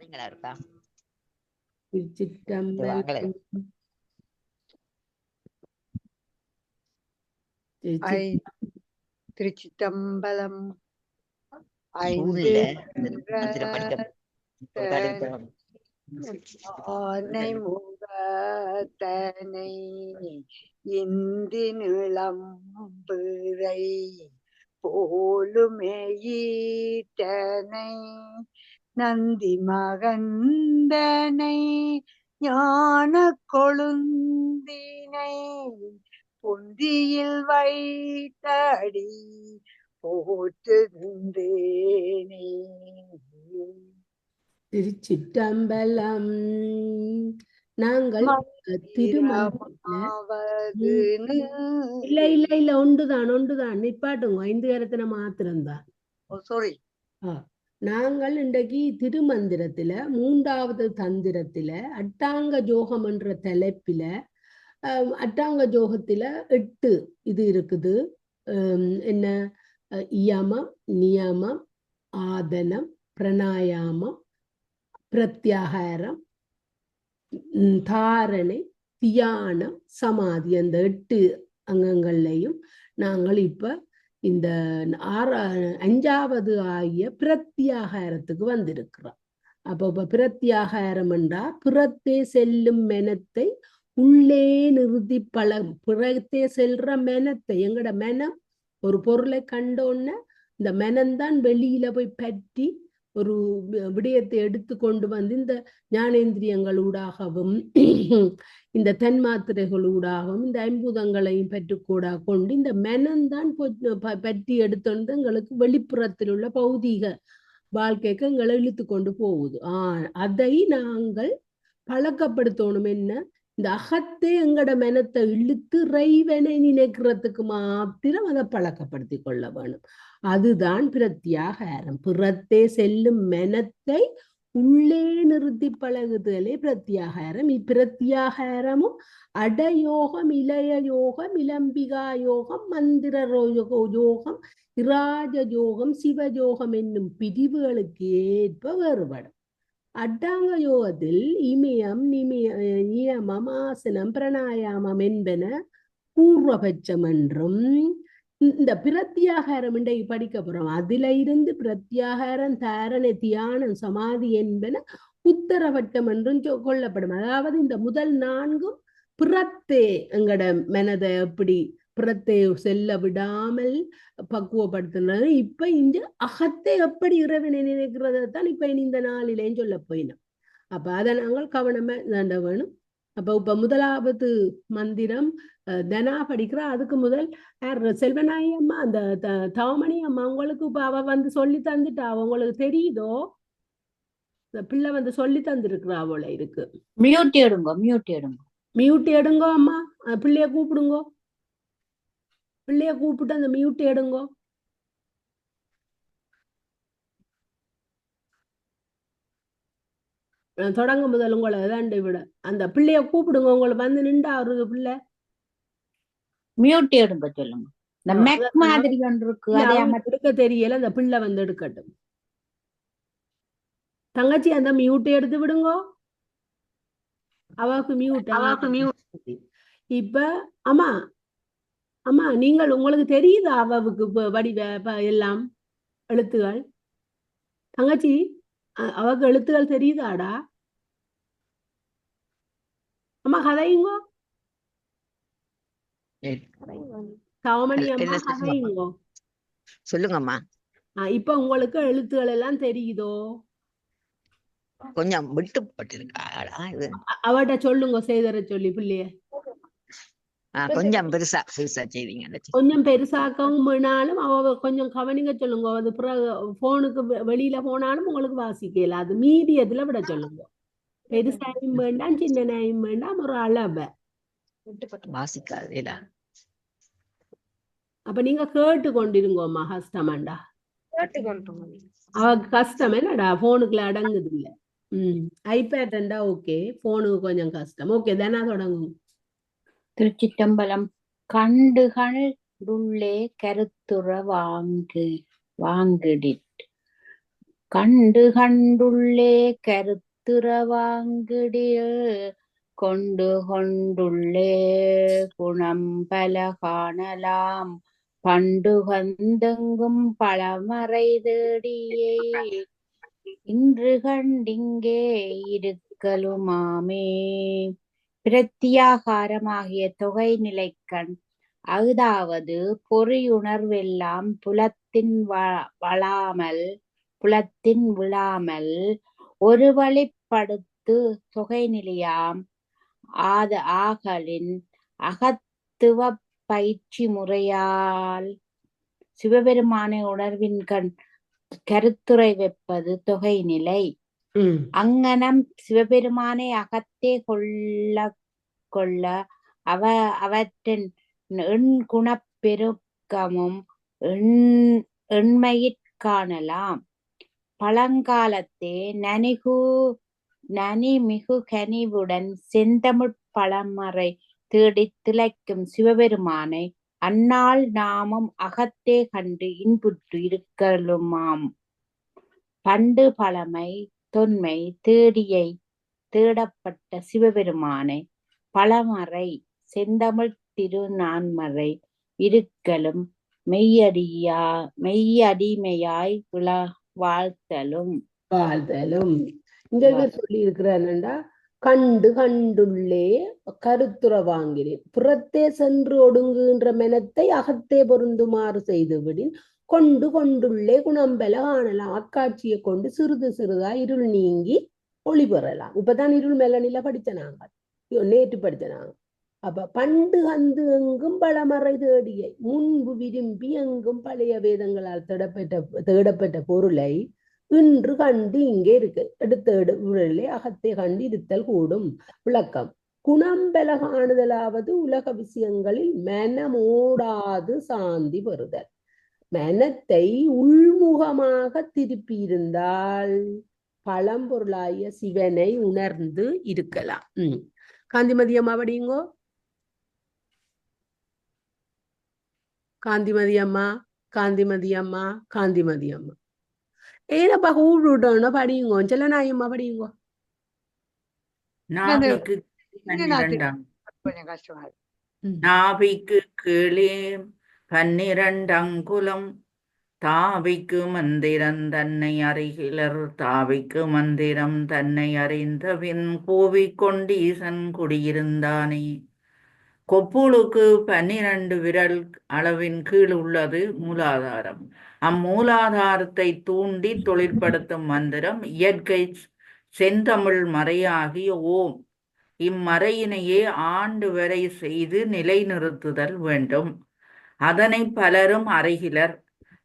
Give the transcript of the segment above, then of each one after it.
பாத்தீங்களா இருக்கா? திருச்சிற்றம்பலம். திருச்சிற்றம்பலம். ஊர்ல ஆனை முகத்தனை இந்தி நிளம்பிறை போலுமெயீட்டனை நந்தி மகந்தனை ஞான கொழுந்தினை பொந்தியில் வைத்தடி போற்றுகின்றேனே. திருச்சிற்றம்பலம். நாங்கள் இல்ல ஒன்றுதான் நிப்பாட்டுங்க. 5 கரத்தின மாத்திரம்தான். நாங்கள் இன்றைக்கு திருமந்திரத்துல 3வது தந்திரத்துல அட்டாங்க ஜோகம் என்ற தலைப்பில அட்டாங்க ஜோகத்துல 8 இது இருக்குது. என்ன? யமம், நியமம், ஆதனம், பிரணாயாமம், பிரத்யாகாரம், தாரணை, தியானம், சமாதி, அந்த 8 அங்கங்கள்லையும் நாங்கள் இப்ப இந்த 5வது ஆகிய பிரத்யாகாரத்துக்கு வந்திருக்கிறோம். அப்ப பிரத்யாகாரம் என்றா புறத்தே செல்லும் மெனத்தை உள்ளே நிறுத்தி புறத்தே செல்ற மெனத்தை, எங்கட மெனம் ஒரு பொருளை கண்டோன்ன இந்த மெனம்தான் வெளியில போய் பற்றி ஒரு விடயத்தை எடுத்து கொண்டு வந்து இந்த ஞானேந்திரியங்களூடாகவும் இந்த தன்மாத்திரைகளூடாகவும் இந்த ஐம்பூதங்களையும் பெற்றுக்கூடா கொண்டு இந்த மெனம்தான் பற்றி எடுத்து எங்களுக்கு வெளிப்புறத்தில் உள்ள பௌதீக வாழ்க்கைக்கு எங்களை இழுத்து கொண்டு போகுது. அதை நாங்கள் பழக்கப்படுத்தணும். என்ன? இந்த அகத்தே எங்கட மெனத்தை இழுத்து இறைவனை நினைக்கிறதுக்கு மாத்திரம் அதை பழக்கப்படுத்தி கொள்ள வேணும். அதுதான் பிரத்யாகாரம். புறத்தே செல்லும் மெனத்தை உள்ளே நிறுத்தி பழகுதலே பிரத்யாகாரம். இப்பிரத்யாகாரமும் அடயோகம், இளைய யோகம், இளம்பிகா யோகம், மந்திர யோகம், இராஜ யோகம், சிவயோகம் என்னும் பிரிவுகளுக்கு ஏற்ப வேறுபடும். அட்டாங்க யோகத்தில் இமயம், நியமம், ஆசனம், பிரணாயாமம் என்பன பூர்வபட்சம் என்றும், இந்த பிரத்யாகாரம் இன்றைக்கு படிக்க போறோம். அதுல இருந்து பிரத்யாகாரம், தாரணை, தியானம், சமாதி என்பன உத்தரவட்டம் என்றும் கொள்ளப்படும். அதாவது இந்த முதல் 4ம் புறத்தே எங்கட மனதை எப்படி புறத்தை செல்ல விடாமல் பக்குவப்படுத்துறது. இப்ப இந்த அகத்தை எப்படி இறைவனை நினைக்கிறதான் இப்ப இந்த நாளிலேன்னு சொல்ல போயினோம். அப்ப அதை நாங்கள் கவனமா தாண்ட வேணும். அப்ப இப்ப 1வது மந்திரம் தனா படிக்கிறா. அதுக்கு முதல் செல்வநாயகி அம்மா, அந்த தவமணி அம்மா, உங்களுக்கு இப்ப அவ வந்து சொல்லி தந்துட்டா. அவங்களுக்கு தெரியுதோ? பிள்ளை வந்து சொல்லி தந்துருக்குறா அவளை இருக்கு. மியூட் எடுங்கோ அம்மா. பிள்ளைய கூப்பிடுங்கோ. பிள்ளைய கூப்பிட்டு அந்த மியூட் எடுங்கோ. தொடங்க முதல் உங்களை தாண்டை விட அந்த பிள்ளைய கூப்பிடுங்க. உங்களை வந்து நின்றா ஒரு பிள்ளை மியூட் எடுங்க சொல்லுங்க. மாதிரி எடுக்க தெரியல. அந்த பிள்ளை வந்து எடுக்கட்டும். தங்கச்சி அந்த மியூட் எடுத்து விடுங்கோ. அவாக்கு மியூட். இப்ப அம்மா அம்மா நீங்கள் உங்களுக்கு தெரியுதா அவாவுக்கு வடிவ எல்லாம் எழுத்துகள்? தங்கச்சி அவக்கு எழுத்துகள் தெரியுதாடா? அம்மா கதையுங்கோ. தவமணி அம்மா கதையுங்கோ. சொல்லுங்கம்மா. இப்ப உங்களுக்கு எழுத்துக்கள் எல்லாம் தெரியுதோ? கொஞ்சம் விட்டுப்பட்டிருக்கா அவட்ட சொல்லுங்க. செய்தர சொல்லி பிள்ளைய கொஞ்சம் பெருசா செய்வீங்க. கொஞ்சம் பெருசாக்கவும் வேணாலும் அவ கொஞ்சம் கவனிங்க சொல்லுங்க. அது போனுக்கு வெளியில போனாலும் உங்களுக்கு வாசிக்கல. அது மீடியத்துல விட சொல்லுங்க. பெருசாயும் வேண்டாம், சின்னனாயும் வேண்டாம், ஒரு அளவை வாசிக்காது. அப்ப நீங்க கேட்டு கொண்டிருங்கோம்மா. கஷ்டமாண்டா? அவ கஷ்டம் என்னடா? போனுக்குள்ள அடங்குது இல்ல. ஐபேட்ண்டா ஓகே, போனுக்கு கொஞ்சம் கஷ்டம். ஓகே தானா? தொடங்கும். திருச்சிற்றம்பலம். கண்டுகள் உள்ளே கருத்துற வாங்கிடிட் கண்டு கண்டுள்ளே கருத்துறவாங்கிடில் கொண்டு கொண்டுள்ளே குணம் பல காணலாம் பண்டு கந்தெங்கும் பழமறை தேடியே இன்று கண்டிங்கே இருக்கலுமாமே. பிரத்தியாகாரமாகிய தொகை நிலைக்கண் அதாவது பொறியுணர்வெல்லாம் புலத்தின் விழாமல் ஒரு வழிப்படுத்து தொகை நிலையாம் ஆகலின் அகத்துவ பயிற்சி முறையால் சிவபெருமானை உணர்வின் கண் கருத்துரை வைப்பது தொகை நிலை. அங்கனம் சிவபெருமானை அகத்தே கொள்ள அவற்றின் குணப்பெருக்கமும் எண்மையிற் காணலாம். பழங்காலத்தே நனிமிகு கனிவுடன் செந்தமிழ் பழமறை தேடித் திளைக்கும் சிவபெருமானை அந்நாள் நாமும் அகத்தே கண்டு இன்புற்று இருக்கலுமாம். பண்டு பழமை தொன்மை தேடப்பட்ட சிவபெருமானை பழமறை செந்தமிழ் திருநான்மறை இருக்கலும் மெய்யடிமையாய் வாழ்த்தலும். இந்த சொல்லி இருக்கிறாருண்டா, கண்டு கண்டுள்ளே கருத்துற வாங்கிறேன் புறத்தே சென்று ஒடுங்குகின்ற மெனத்தை அகத்தே பொருந்துமாறு செய்துவிடின் கொண்டு கொண்டுள்ளே குணம்பெல காணலாம். அக்காட்சியை கொண்டு சிறிது சிறிதா இருள் நீங்கி ஒளி பெறலாம். இப்பதான் இருள் மெலனில படிச்சனாங்க, நேற்று படிச்சனாங்க. அப்ப பண்டு கந்து எங்கும் பழமறை தேடியை முன்பு விரும்பி எங்கும் பழைய வேதங்களால் தேடப்பட்ட பொருளை இன்று கண்டு இங்கே இருக்கு எடுத்த அகத்தை கண்டு இருத்தல் கூடும். விளக்கம்: குணம்பெல காணுதலாவது உலக விஷயங்களில் மனமோடாது சாந்தி பெறுதல். மனத்தை உள்முகமாக திருப்பி இருந்தால் பழம்பொருளாய சிவனை உணர்ந்து இருக்கலாம். காந்திமதி அம்மா படிங்கோ. காந்திமதி அம்மா ஏனப்பா கூப்பிடணும் படியுங்கோ. செல்ல நாயம்மா படியுங்கோ. கொஞ்சம் கஷ்டமா இருக்கு. நாபிக்கு கீழே 12 அங்குலம் தாவிக்கு மந்திரம் தன்னை அறிகிலர். தாவிக்கு மந்திரம் தன்னை அறிந்தபின் கூவிக்கொண்டீசன் குடியிருந்தானே. கொப்புளுக்கு 12 விரல் அளவின் கீழ் உள்ளது மூலாதாரம். அம்மூலாதாரத்தை தூண்டி தொழிற்படுத்தும் மந்திரம் இயற்கை செந்தமிழ் மறையாகிய ஓம். இம்மறையினையே ஆண்டு வரை செய்து நிலைநிறுத்துதல் வேண்டும். அதனை பலரும் அறிகிலர்.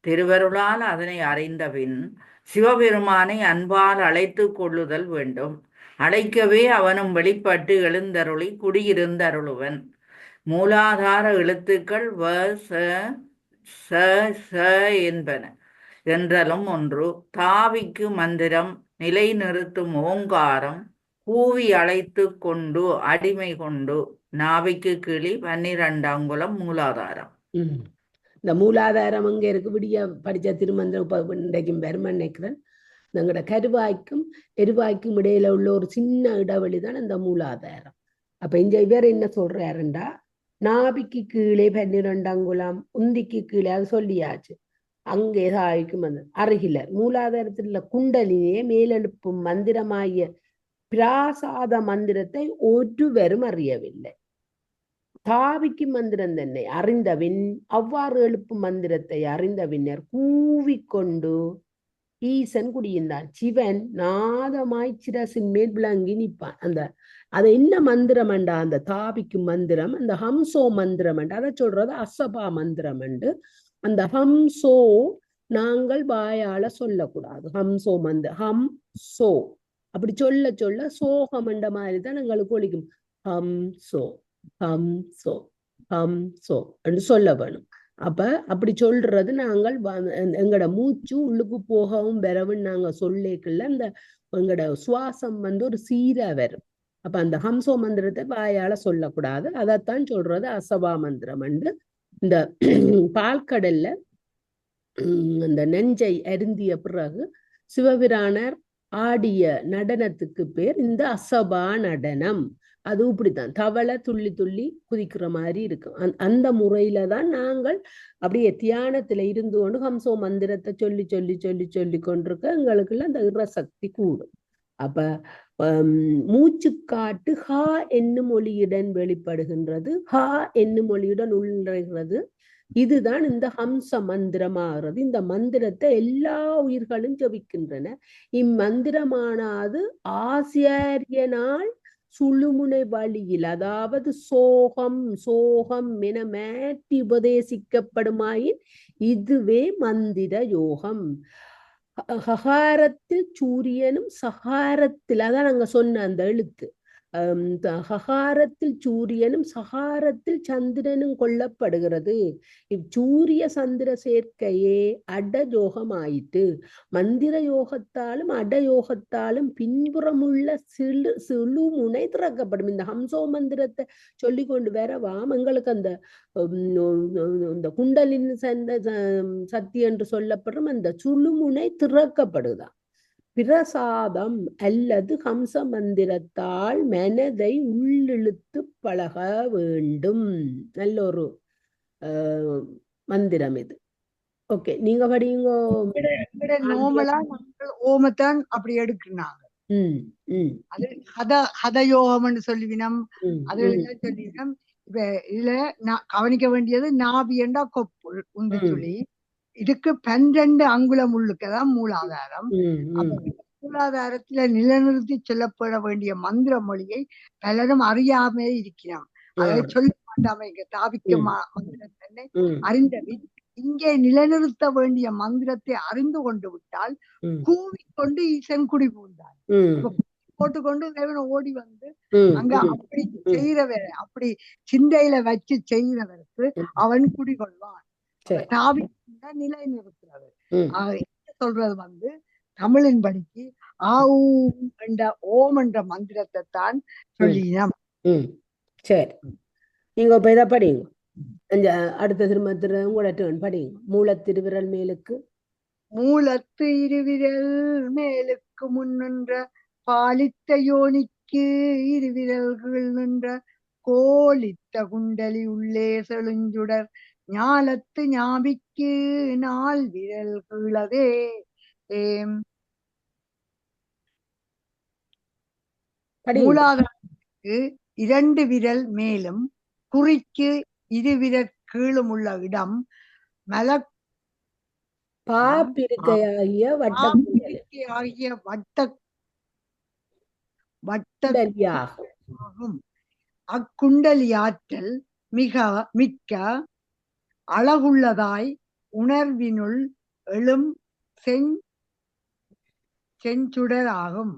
திருவருளால் அதனை அறிந்தபின் சிவபெருமானை அன்பால் அழைத்து கொள்ளுதல் வேண்டும். அழைக்கவே அவனும் வெளிப்பட்டு எழுந்தருளி குடியிருந்தருளுவன். மூலாதார எழுத்துக்கள் வ ச என்பன என்றலும் ஒன்று. தாவிக்கு மந்திரம் நிலைநிறுத்தும் ஓங்காரம் கூவி அழைத்து கொண்டு அடிமை கொண்டு. நாவிக்கு கிளி 12 அங்குலம் மூலாதாரம். இந்த மூலாதாரம் அங்க இருக்கு. விடிய படிச்ச திருமந்திரம் இன்றைக்கும் பெருமை நினைக்கிறேன். எங்களோட கருவாய்க்கும் எருவாய்க்கும் இடையில உள்ள ஒரு சின்ன இடைவெளி தான் இந்த மூலாதாரம். அப்ப இங்க இவர் என்ன சொல்றாருண்டா, நாபிக்கு கீழே 12 அங்குலம், உந்திக்கு கீழே, அது சொல்லியாச்சு. அங்கே தாய்க்கும் அருகிலர். மூலாதாரத்தில் குண்டலினியே மேலெழுப்பும் மந்திரமாகிய பிராசாத மந்திரத்தை ஒருவரும் அறியவில்லை. தாவிக்கு மந்திரம் தன்னை அறிந்தவின் அவ்வாறு எழுப்பும் மந்திரத்தை அறிந்த பின்னர் கூவிக்கொண்டு ஈசன் குடியிருந்தான். சிவன் நாதமாய் சிரசின் மேல் விளங்கி நிற்பான். அது என்ன மந்திரம் அண்டா? அந்த தாபிக்கும் மந்திரம், அந்த ஹம்சோ மந்திரம் அண்டு, அதை சொல்றது அசபா மந்திரம் அண்டு. அந்த ஹம்சோ நாங்கள் வாயால சொல்லக்கூடாது. ஹம்சோ ஹம் சோ அப்படி சொல்ல சொல்ல சோகம் என்ற மாதிரி தான் எங்களுக்கு ஒழிக்கும். ஹம்சோ ஹம்சோ ஹம்சோ என்று சொல்ல வேணும். அப்ப அப்படி சொல்றது நாங்கள் எங்கட மூச்சு உள்ளுக்கு போகவும் வரவும் நாங்க சொல்லிக்கல அந்த எங்கட சுவாசம் ஒரு சீரா வரும். அப்ப அந்த ஹம்சோ மந்திரத்தை வாயால சொல்லக்கூடாது. அதைத்தான் சொல்றது அசபா மந்திரம் அண்டு. இந்த பால்கடல்ல அந்த நெஞ்சை அருந்திய பிறகு சிவபிரானர் ஆடிய நடனத்துக்கு பேர் இந்த அசபா நடனம். அது இப்படித்தான் தவளை துள்ளி துள்ளி குதிக்கிற மாதிரி இருக்கும். அந்த முறையில தான் நாங்கள் அப்படியே தியானத்துல இருந்து கொண்டு ஹம்சோ மந்திரத்தை சொல்லி சொல்லி சொல்லி சொல்லி கொண்டிருக்க எங்களுக்குள்ள அந்த இறசக்தி கூடும். அப்ப மூச்சுக்காட்டு ஹா என்னும் மொழியுடன் வெளிப்படுகின்றது, ஹா என்னும் மொழியுடன் உள்நுழைகிறது. இதுதான் இந்த ஹம்ச மந்திரமாகிறது. இந்த மந்திரத்தை எல்லா உயிர்களும் ஜபிக்கின்றன. இம்மந்திரமானது ஆசிரியனால் சுழுமுனை வழியில், அதாவது சோகம் சோகம் என மாற்றி உபதேசிக்கப்படுமாயின் இதுவே மந்திர யோகம். ஹகாரத்தில் சூரியனும் சகாரத்தில், அதான் நாங்க சொன்ன அந்த எழுத்து, ஹகாரத்தில் சூரியனும் சகாரத்தில் சந்திரனும் கொள்ளப்படுகிறது. இச்சூரிய சந்திர சேர்க்கையே அடயோகம் ஆயிட்டு. மந்திர யோகத்தாலும் அடயோகத்தாலும் பின்புறமுள்ள சிழுமுனை திறக்கப்படும். இந்த ஹம்சோ மந்திரத்தை சொல்லி கொண்டு வரவாம் எங்களுக்கு அந்த குண்டலின் சக்தி என்று சொல்லப்படும் அந்த சுழுமுனை திறக்கப்படுதான். பிரசாதம் அல்லது ஹம்ச மந்திரத்தால் மனதை உள்ளிழுத்து பழக வேண்டும். நல்ல ஒரு மந்திரம் இது. ஓகே, நீங்க படிங்க. நோமலா நாங்கள் ஓமத்தான் அப்படி எடுக்கிறாங்க. அது ஹதயோகம்னு சொல்லிவினம், அது சொல்லிவினம். இப்ப இதுல கவனிக்க வேண்டியது நாபியண்டா கொப்புள் உண்டு சொல்லி இதுக்கு 12 அங்குலம் உள்ளுக்கதான் மூலாதாரம். மூலாதாரத்துல நிலைநிறுத்தி சொல்லப்பட வேண்டிய மந்திர மொழியை பலரும் அறியாமே இருக்கிறோம். அதை சொல்ல மாட்டாம தாபிக்க மந்திரத்தை அறிந்தபின் இங்கே நிலைநிறுத்த வேண்டிய மந்திரத்தை அறிந்து கொண்டு விட்டால் கூவிக்கொண்டு ஈசன் குடி பூண்டான். போட்டுக்கொண்டு தேவனை ஓடி வந்து அங்க அப்படி செய்யறவரை, அப்படி சிந்தையில வச்சு செய்யறவருக்கு அவன் குடிகொள்வான். நிலை நிறுத்துறது சொல்றது வந்து தமிழின் படிக்கு என்ற ஓம் என்ற மந்திரத்தை தான் சொல்லினோம். சரி, நீங்க இப்ப இதை படிங்க. அடுத்த திரும்ப உங்களோட படிங்க. மூலத்திருவிரல் மேலுக்கு மூலத்து இருவிரல் மேலுக்கு முன்னின்ற பாலித்த யோனிக்கு இருவிரல்கள் நின்ற கோலித்த குண்டலி உள்ளே செழுஞ்சுடர் ஞாலத்து ஞாபிக்கு நாள் விரல் கீழதே. மூலாதாரத்துக்கு 2 விரல் மேலும் குறிக்கு 2 விரல் கீழும் உள்ள இடம் பாப்பிருக்கையாகிய வட்டமாகும். அக்குண்டலியாற்றல் மிக்க அழகுள்ளதாய் உணர்வினுள் எழும் செஞ்சுடராகும்.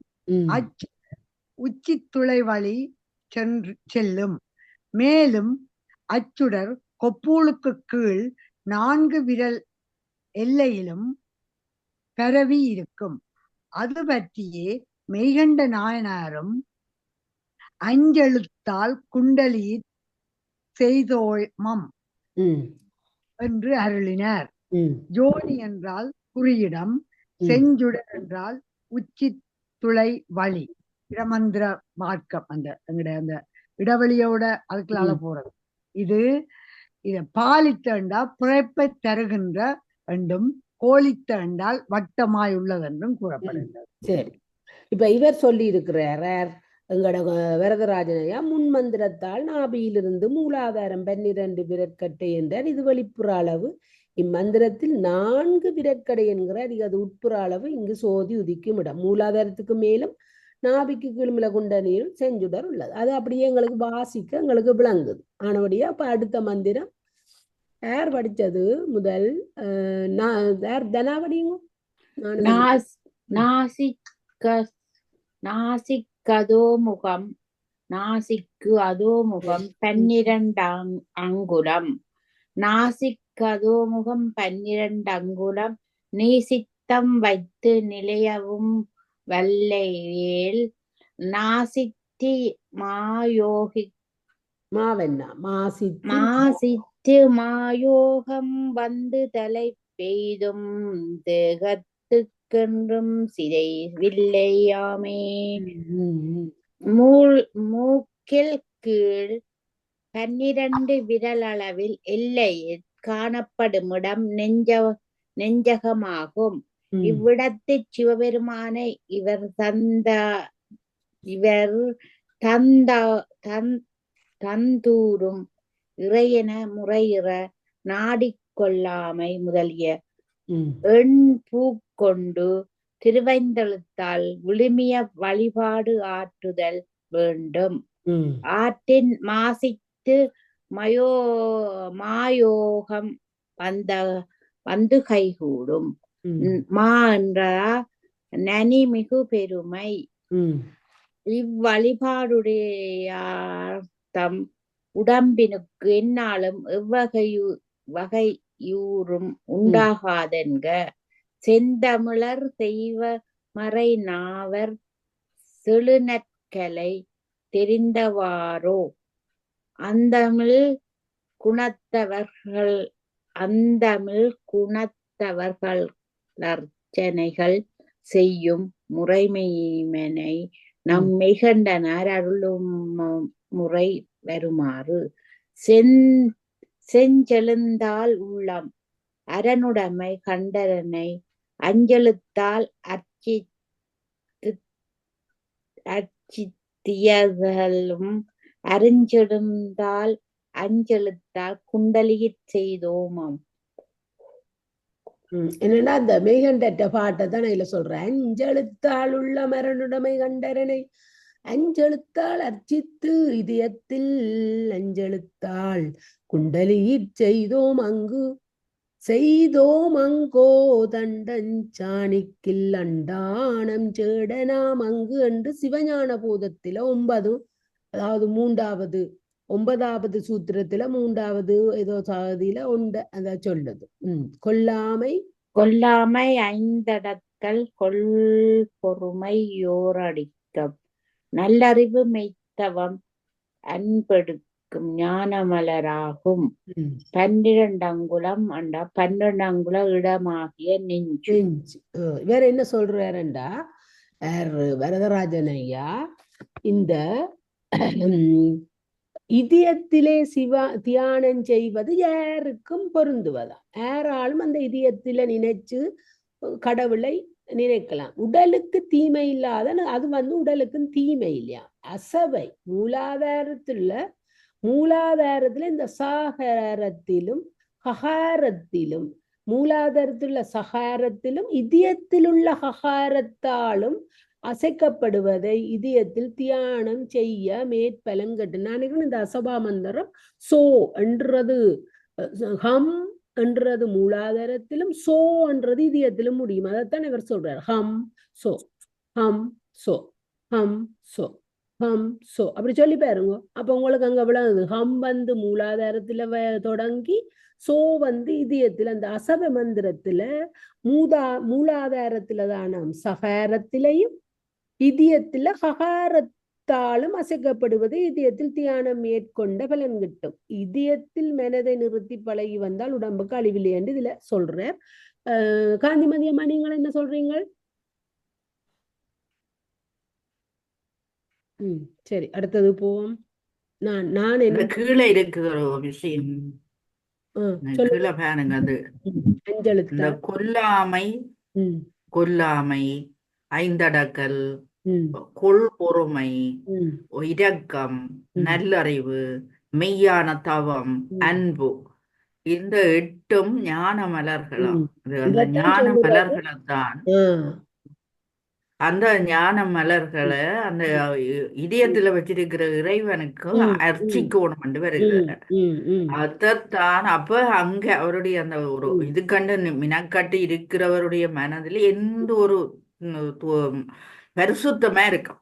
உச்சித்துளை வழி செல்லும். மேலும் அச்சுடர் கொப்பூளுக்கு கீழ் 4 விரல் எல்லையிலும் பரவி இருக்கும். அது பற்றியே மெய்கண்ட நாயனாரும் அஞ்செழுத்தால் குண்டலி செய்தோமம் என்று அருளினார். ஜோனி என்றால் குறியிடம், செஞ்சுடர் என்றால் உச்சி துளை வழி, இடமந்திர மார்க்கம், அந்த இடவெளியோட அதுக்குள்ளால போறது. இது பாலித்த என்றால் பிழைப்பை தருகின்ற என்றும், கோலித்த என்றால் வட்டமாய் உள்ளது என்றும் கூறப்படுகின்றது. சரி, இப்ப இவர் சொல்லி இருக்கிறார் எங்கட வரதராஜனையா முன்மந்திரத்தால் நாபியிலிருந்து மூலாதாரம் 12 விரற்கட்டை என்றார். இது வெளிப்புற அளவு. இம்மந்திரத்தில் 4 விரற்கடை என்கிறார். அது உட்புற அளவு. இங்கு சோதி உதிக்கும் இடம். மூலாதாரத்துக்கு மேலும் நாபிக்கு கீழ்மில குண்டலியில் செஞ்சுடர் உள்ளது. அது அப்படியே எங்களுக்கு வாசிக்க எங்களுக்கு விளங்குது. ஆனபடியா அப்ப அடுத்த மந்திரம் யார் படிச்சது முதல்? யார் தனாவடிங்க? நாசிக்கதோமுகம், நாசிக்கு அதோமுகம் 12 அங்குலம். நாசிக்கதோமுகம் 12 அங்குலம். நீசித்தம் வைத்து நிலையவும் வல்லையேல் நாசித்தி மாயோகி மாசித்து மாயோகம் வந்து தலை பெய்தும் தேகத்து மூக்கென்றும் சிறை வில்லையாமே. ம். மூக்கில் கீழ் 12 விரல் அளவில் எல்லையில் காணப்படுமிடம் நெஞ்சகமாகும். ம். இவ்விடத்துச் சிவபெருமானை இவர் தந்தூரும் இறையென முறையிற நாடிக்கொள்ளாமை முதலிய ம். பூக்கொண்டு திருவைந்தெழுத்தால் விழுமிய வழிபாடு ஆற்றுதல் வேண்டும். ம். ஆற்றின் மாசித்து மாயோகம் வந்து கைகூடும். ம். மா என்ற நனிமிகு பெருமை. ம். இவ்வழிபாடுடையார்தம் உடம்பினுக்கு எந்நாளும் வகையூறும் உண்டாகாதென்க. செந்தமிழர் செய்வ மறை நாவர் செழுநற்கலை தெரிந்தவாரோ அந்தமிழ் குணத்தவர்கள் அர்ச்சனைகள் செய்யும் முறைமையினை நம் மெய்கண்டனார் அருளும் முறை வருமாறு. செஞ்செழுந்தால் உள்ளம் அரணுடைமை கண்டரனை அஞ்செழுத்தால் அர்ச்சித்தியதலும் அறிஞ்செழுந்தால் அஞ்செழுத்தால் குண்டலியிற் செய்தோமம். என்னன்னா அந்த மெய்கண்ட பாட்டை தான் நான் இதுல சொல்றேன். அஞ்செழுத்தால் உள்ள மரணுடைமை கண்டரனை அஞ்செழுத்தால் அர்ச்சித்து இதயத்தில் அஞ்செழுத்தால் குண்டலியிற் செய்தோம் அங்கோ தண்டஞ்சாணிக்கில் அண்டானம் சேடனாம் அங்கு என்று சிவஞான போதத்தில 9, அதாவது 9வது சூத்திரத்துல 3வது ஏதோ சாதியில அத சொல்லுது. கொல்லாமை ஐந்தடக்கல் கொள் பொறுமை யோரடிக்கம் நல்லறிவு மெய்த்தவம் அன்பெடுக்கும் ஞானமலராகும். 12 அங்குலம் அண்டா 12 அங்குல இடமாகிய நெஞ்சு. வேற என்ன சொல்றாருண்டா வரதராஜன் ஐயா, இந்த இதயத்திலே தியானம் செய்வது யாருக்கும் பொருந்துவதா? யாராலும் அந்த இதயத்தில நினைச்சு கடவுளை நினைக்கலாம். உடலுக்கு தீமை இல்லாத அது உடலுக்கும் தீமை இல்லையா? அசபை மூலாதாரத்துல இந்த சாகாரத்திலும் ஹகாரத்திலும் மூலாதாரத்திலுள்ள சகாரத்திலும் இதயத்திலுள்ள ஹகாரத்தாலும் அசைக்கப்படுவதை இதயத்தில் தியானம் செய்ய மேற்பலங்கட்டு. நான் இந்த அசபா மந்திரம் சோ என்றது ஹம் என்றது மூலாதாரத்திலும் சோ என்றது இதயத்திலும் முடியும். அதைத்தான் இவர் சொல்றார். ஹம் சோ ஹம் சோ ஹம் சோ ஹம் சோ அப்படி சொல்லி பாருங்க. அப்ப உங்களுக்கு அங்க எவ்வளவு ஹம் மூலாதாரத்துல தொடங்கி சோ இதயத்துல அந்த அசப மந்திரத்துல மூலாதாரத்துல தான சகாரத்திலையும் இதயத்துல ஹகாரத்தாலும் அசைக்கப்படுவது இதயத்தில் தியானம் மேற்கொண்ட பலன் கிட்டும். இதயத்தில் மனதை நிறுத்தி பழகி வந்தால் உடம்புக்கு அழிவில்லை என்று இதுல சொல்றேன். காந்திமதி அம்மா, நீங்கள் என்ன சொல்றீங்க? சரி, அடுத்தது போவோம். நான் என்ன கீழே இருக்கிற ஒரு விஷயம் கீழே பாருங்க. அது இந்த கொல்லாமை ஐந்தடக்கல் கொள் பொறுமை இரக்கம் நல்லறிவு மெய்யான தவம் அன்பு, இந்த 8ம் ஞான மலர்களாம். அந்த ஞான மலர்களைத்தான் அந்த ஞான மலர்களை அந்த இதயத்துல வச்சிருக்கிற இறைவனுக்கு அர்ச்சிக்கணும் என்று வருகிறார். அதைத்தான் அப்ப அங்க அவருடைய அந்த ஒரு இது கண்டு மினக்கட்டு இருக்கிறவருடைய மனதில் எந்த ஒரு பரிசுத்தமா இருக்கும்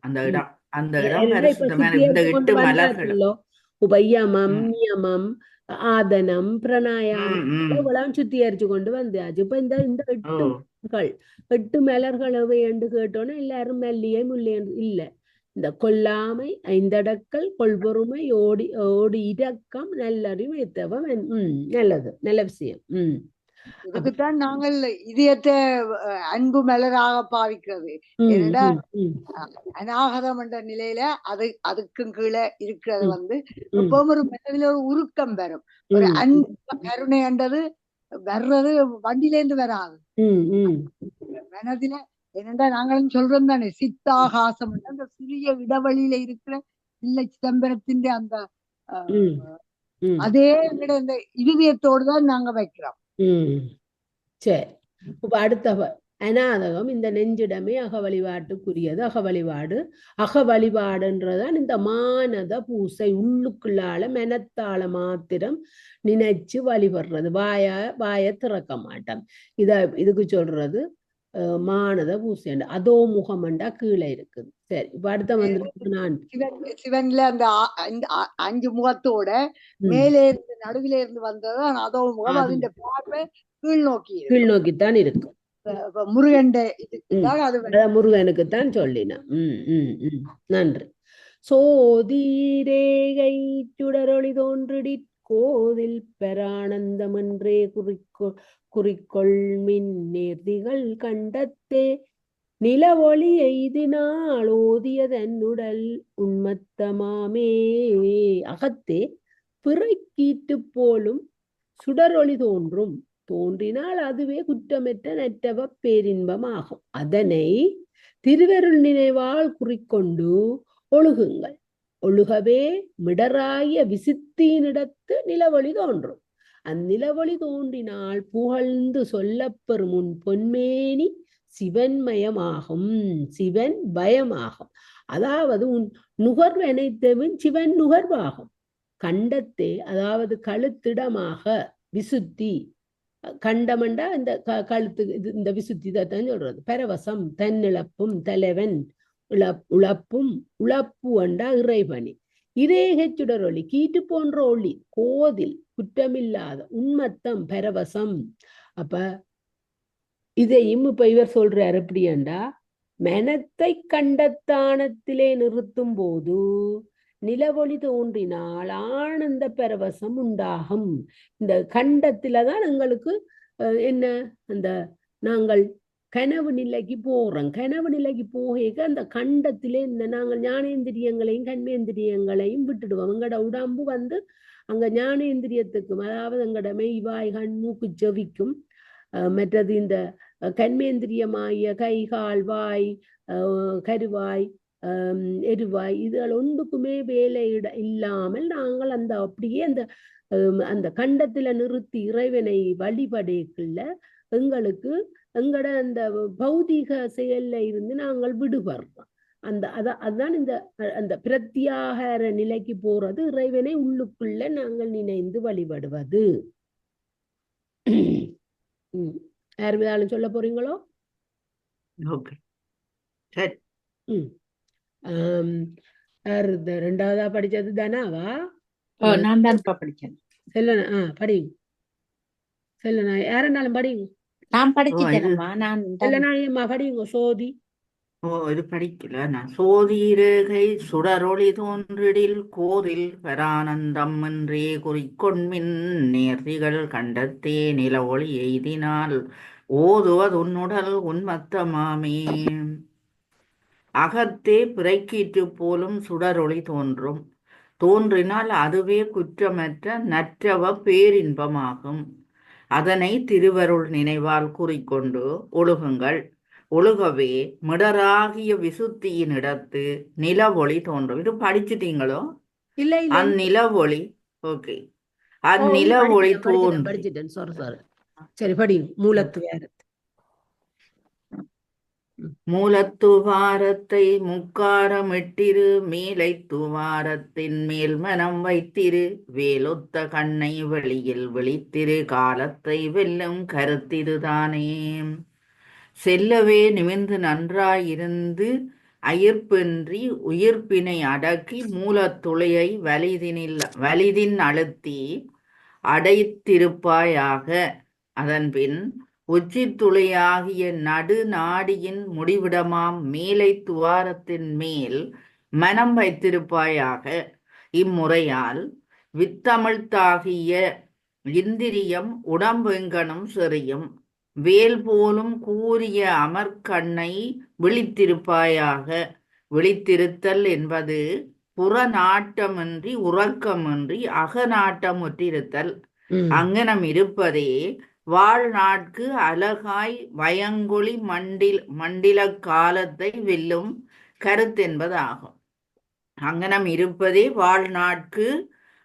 அந்த இடம். அந்த இடம் பரிசுத்தமா இந்த 8 மலர்களும் உபயமம் நியமம் ஆதனம் பிரணாயாமம் சுத்திகரிச்சு கொண்டு வந்தாச்சு. இப்ப இந்த 8 மலர்கள் என்று கேட்டோன்னா எல்லாரும் மல்லிகை முல்லை இல்ல. இந்த கொல்லாமை ஐந்தடக்கல் கொள்பொறுமை ஓடி இரக்கம் நல்லறிவு தவம் நல்லது, நல்ல விஷயம். இதுக்குத்தான் நாங்கள் இதயத்தை அன்பு மலராக பாவிக்கிறது. ஏனென்றா அநாகதம் என்ற நிலையில அதுக்கும் கீழே இருக்கிறது எப்பவும் ஒரு மனதில் ஒரு உருக்கம் வரும். ஒரு அன்பு கருணை என்றது வர்றது வண்டியிலேருந்து வராது மனதில. ஏனென்றா நாங்களும் சொல்றோம் தானே, சித்தாகாசம் அந்த சிறிய இடைவெளியில இருக்கிற இல்லை சிதம்பரத்தின் அந்த அதே இந்த இருதயத்தோடுதான் நாங்க வைக்கிறோம். சரி, இப்ப அடுத்த அநாதகம் இந்த நெஞ்சிடமே அக வழிபாட்டுக்குரியது. அக வழிபாடுன்றதான் இந்த மானத பூசை, உள்ளுக்குள்ளால மெனத்தால மாத்திரம் நினைச்சு வழிபடுறது, வாய திறக்க மாட்டோம். இதுக்கு சொல்றது மானத பூசை. அதோ முகமண்டா கீழே இருக்குது. சரி, இப்ப அடுத்த வந்து நான் சிவன்ல அந்த 5 முகத்தோட மேலே இருந்து நடுவில இருந்து வந்ததுதான் அதோ முகம். அதிന്റെ பார்வை கீழ் நோக்கித்தான் இருக்கும். முருகனுக்குத்தான் சொல்லினா. நன்றி. சோதீரேகை சுடரொளி தோன்றிடி கோதில் பெரானந்தமென்றே குறிக்கொள் மின் நேர்த்திகள் கண்டத்தே நில ஒளி எய்தினால் ஓதியதன்னுடல் உண்மத்தமாமே. அகத்தே பிறைக்கீட்டு போலும் சுடரொளி தோன்றினால் அதுவே குற்றமற்ற நற்றவ பேரின்பமாகும். அதனை திருவருள் நினைவால் குறிக்கொண்டு ஒழுகுங்கள். ஒழுகவே மிடராய விசித்தினிடத்து நிலவொளி தோன்றும். அந்நிலவொளி தோன்றினால் புகழ்ந்து சொல்லப்பெறும் உன் பொன்மேனி சிவன்மயமாகும், சிவன் பயமாகும். அதாவது உன் நுகர்வு அனைத்தவின் சிவன் நுகர்வாகும். கண்டத்தே, அதாவது கழுத்திடமாக விசுத்தி, கண்டமண்டா இந்த கழுத்து, இந்த விசுத்தி தான் சொல்றது. பரவசம், தன்னிழப்பும், தலைவன் உழப்பும், உழப்பு அண்டா இறைபணி. இரேகச் சுடரொளி கீட்டு போன்ற ஒளி, கோதில் குற்றமில்லாத, உண்மத்தம் பரவசம். அப்ப இதையும் இப்ப இவர் சொல்றார் எப்படியண்டா, மனத்தை கண்டத்தானத்திலே நிறுத்தும் போது நிலவொளி தோன்றினால் ஆனந்த பரவசம் உண்டாகும். இந்த கண்டத்தில்தான் எங்களுக்கு என்ன, அந்த நாங்கள் கனவு நிலைக்கு போறோம். கனவு நிலைக்கு போக அந்த கண்டத்திலே இந்த நாங்கள் ஞானேந்திரியங்களையும் கண்மேந்திரியங்களையும் விட்டுடுவோம். எங்களோட உடம்பு அங்க ஞானேந்திரியத்துக்கும், அதாவது எங்களோட மெய்வாய் கண் மூக்கு செவிக்கும், மற்றது இந்த கண்மேந்திரியமாகிய கை கால் வாய் கருவாய் எருவாய் இதுகள் ஒன்றுக்குமே வேலை இல்லாமல் நாங்கள் அந்த அப்படியே அந்த கண்டத்துல நிறுத்தி இறைவனை வழிபடைக்குள்ள எங்களுக்கு எங்களோட அந்த பௌதிக செயல்ல இருந்து நாங்கள் விடுபடுறோம். அதுதான் அந்த பிரத்யாகார நிலைக்கு போறது, இறைவனை உள்ளுக்குள்ள நாங்கள் நினைந்து வழிபடுவது. யாருமே சொல்ல போறீங்களோ? ரெண்டாவதா படிச்சது தானாவா? நான் தான் படிச்சேன். செல்லனா படிங்க. செல்லனா யாருன்னாலும் படிங்க. நான் படிச்சுட்டேனம்மா. நான் செல்லனா படிங்க. சோதி இது படிக்கல நான். சோதிரேகை சுடரொளி தோன்றிடில் கோதில் பரானந்தம் என்றே குறிக்கொண்மின் நேர்த்திகள் கண்டத்தே நில ஒளி எய்தினால் ஓதுவதுன்னுடல் உன்மத்தமாமே. அகத்தே பிறைக்கீற்று போலும் சுடரொளி தோன்றினால் அதுவே குற்றமற்ற நற்றவ பேரின்பமாகும். அதனை திருவருள் நினைவால் கூறிக்கொண்டு ஒழுகுங்கள். ஒழுகவே மிடராகிய விசுத்தியின் இடத்து நிலவொளி தோன்றும். இது படிச்சுட்டீங்களோ? இல்ல அந்நிலவொளி. ஓகே, அந்நிலவொளி படிச்சுட்டேன். சரி படி. மூலத்துவாரத்தை முக்காரமிட்டிரு மேலை துவாரத்தின் மேல் மனம் வைத்திரு வேலொத்த கண்ணை வெளியில் விழித்திரு காலத்தை வெல்லும் கருத்திருதானே. செல்லவே நிமிர்ந்து நன்றாயிருந்து அயிர்ப்பின்றி உயிர்ப்பினை அடக்கி மூலத்துளையை வலிதின் அழுத்தி அடைத்திருப்பாயாக. அதன்பின் உச்சித்துளையாகிய நடு நாடியின் முடிவிடமாம் மேலை துவாரத்தின் மேல் மனம் வைத்திருப்பாயாக. இம்முறையால் வித்தமிழ்த்தாகிய இந்திரியம் உடம்பெங்கனும் செறியும் வேல் போலும் கூரிய அமர்கண்ணை விழித்திருப்பாயாக. விழித்திருத்தல் என்பது புறநாட்டமின்றி உறக்கமின்றி அகநாட்டமுற்றிருத்தல். அங்ஙனம் இருப்பதே வாழ்நாட்கு அலகாய் வயங்கொளி மண்டில காலத்தை வெல்லும் கருத்தென்பதாகும். அங்ஙனம் இருப்பதே வாழ்நாட்கு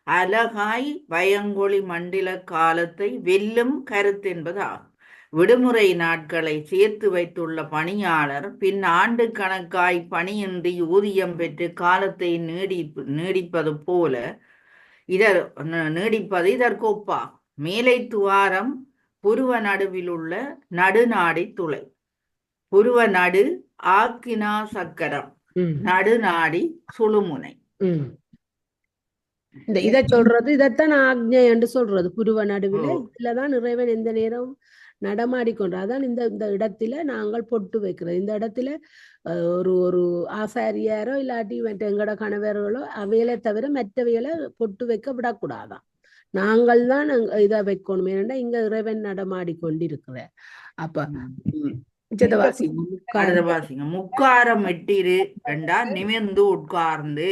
அலகாய் வயங்கொளி மண்டில காலத்தை வெல்லும் கருத்தென்பதாகும். விடுமுறை நாட்களை சேர்த்து வைத்துள்ள பணியாளர் பின் ஆண்டு கணக்காய் பணியின்றி ஊதியம் பெற்று காலத்தை நீடிப்பது போல நீடிப்பது இதற்கு ஒப்பாகும். மேலை துவாரம் புருவ நடுவில் உள்ள நடுநாடி துளை. புருவ நடு ஆக்கினா சக்கரம், நடுநாடி சுழுமுனை. இந்த இதை சொல்றது இதைத்தான் ஆக்ஞை என்று சொல்றது. புருவ நடுவில் இதுலதான் இறைவன் எந்த நேரம் நடமாடிக்கொண்டார். அதான் இந்த இடத்துல நாங்கள் பொட்டு வைக்கிறது. இந்த இடத்துல ஒரு ஆசாரியாரோ இல்லாட்டி மற்ற எங்கட கணவர்களோ அவையில தவிர மற்றவைகளை பொட்டு வைக்க விடக்கூடாதான். நாங்கள் தான் இதை வைக்கணும். ஏன்னா இங்க இறைவன் நடமாடி கொண்டிருக்கிறார். அப்ப முக்காரம் எட்டிரு என்றா நிமிர்ந்து உட்கார்ந்து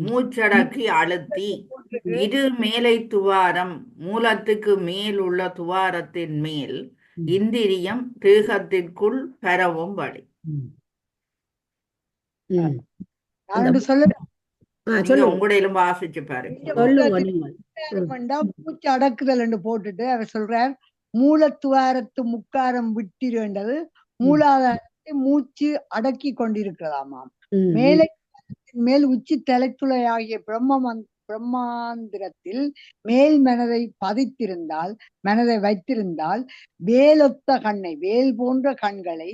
மூச்சடக்கி அழுத்தி இரு மேலை துவாரம் மூலத்துக்கு மேல் உள்ள துவாரத்தின் மேல் இந்திரியம் தேகத்திற்குள் பரவும் வழி. உங்களிலும் வாசிச்சு பாருங்க. மூச்சு அடக்குதல் என்று போட்டுட்டு அவர் சொல்றார், மூலத்துவாரத்து முக்காரம் விட்டிருந்தது மூலாதாரத்தை மூச்சு அடக்கி கொண்டிருக்கிறதாமாம். மேல் உச்சி தலைத்துளை ஆகிய பிரம்மாந்திரத்தில் மேல் மனதை பதித்திருந்தால், மனதை வைத்திருந்தால் வேலொத்த கண்ணை, வேல் போன்ற கண்களை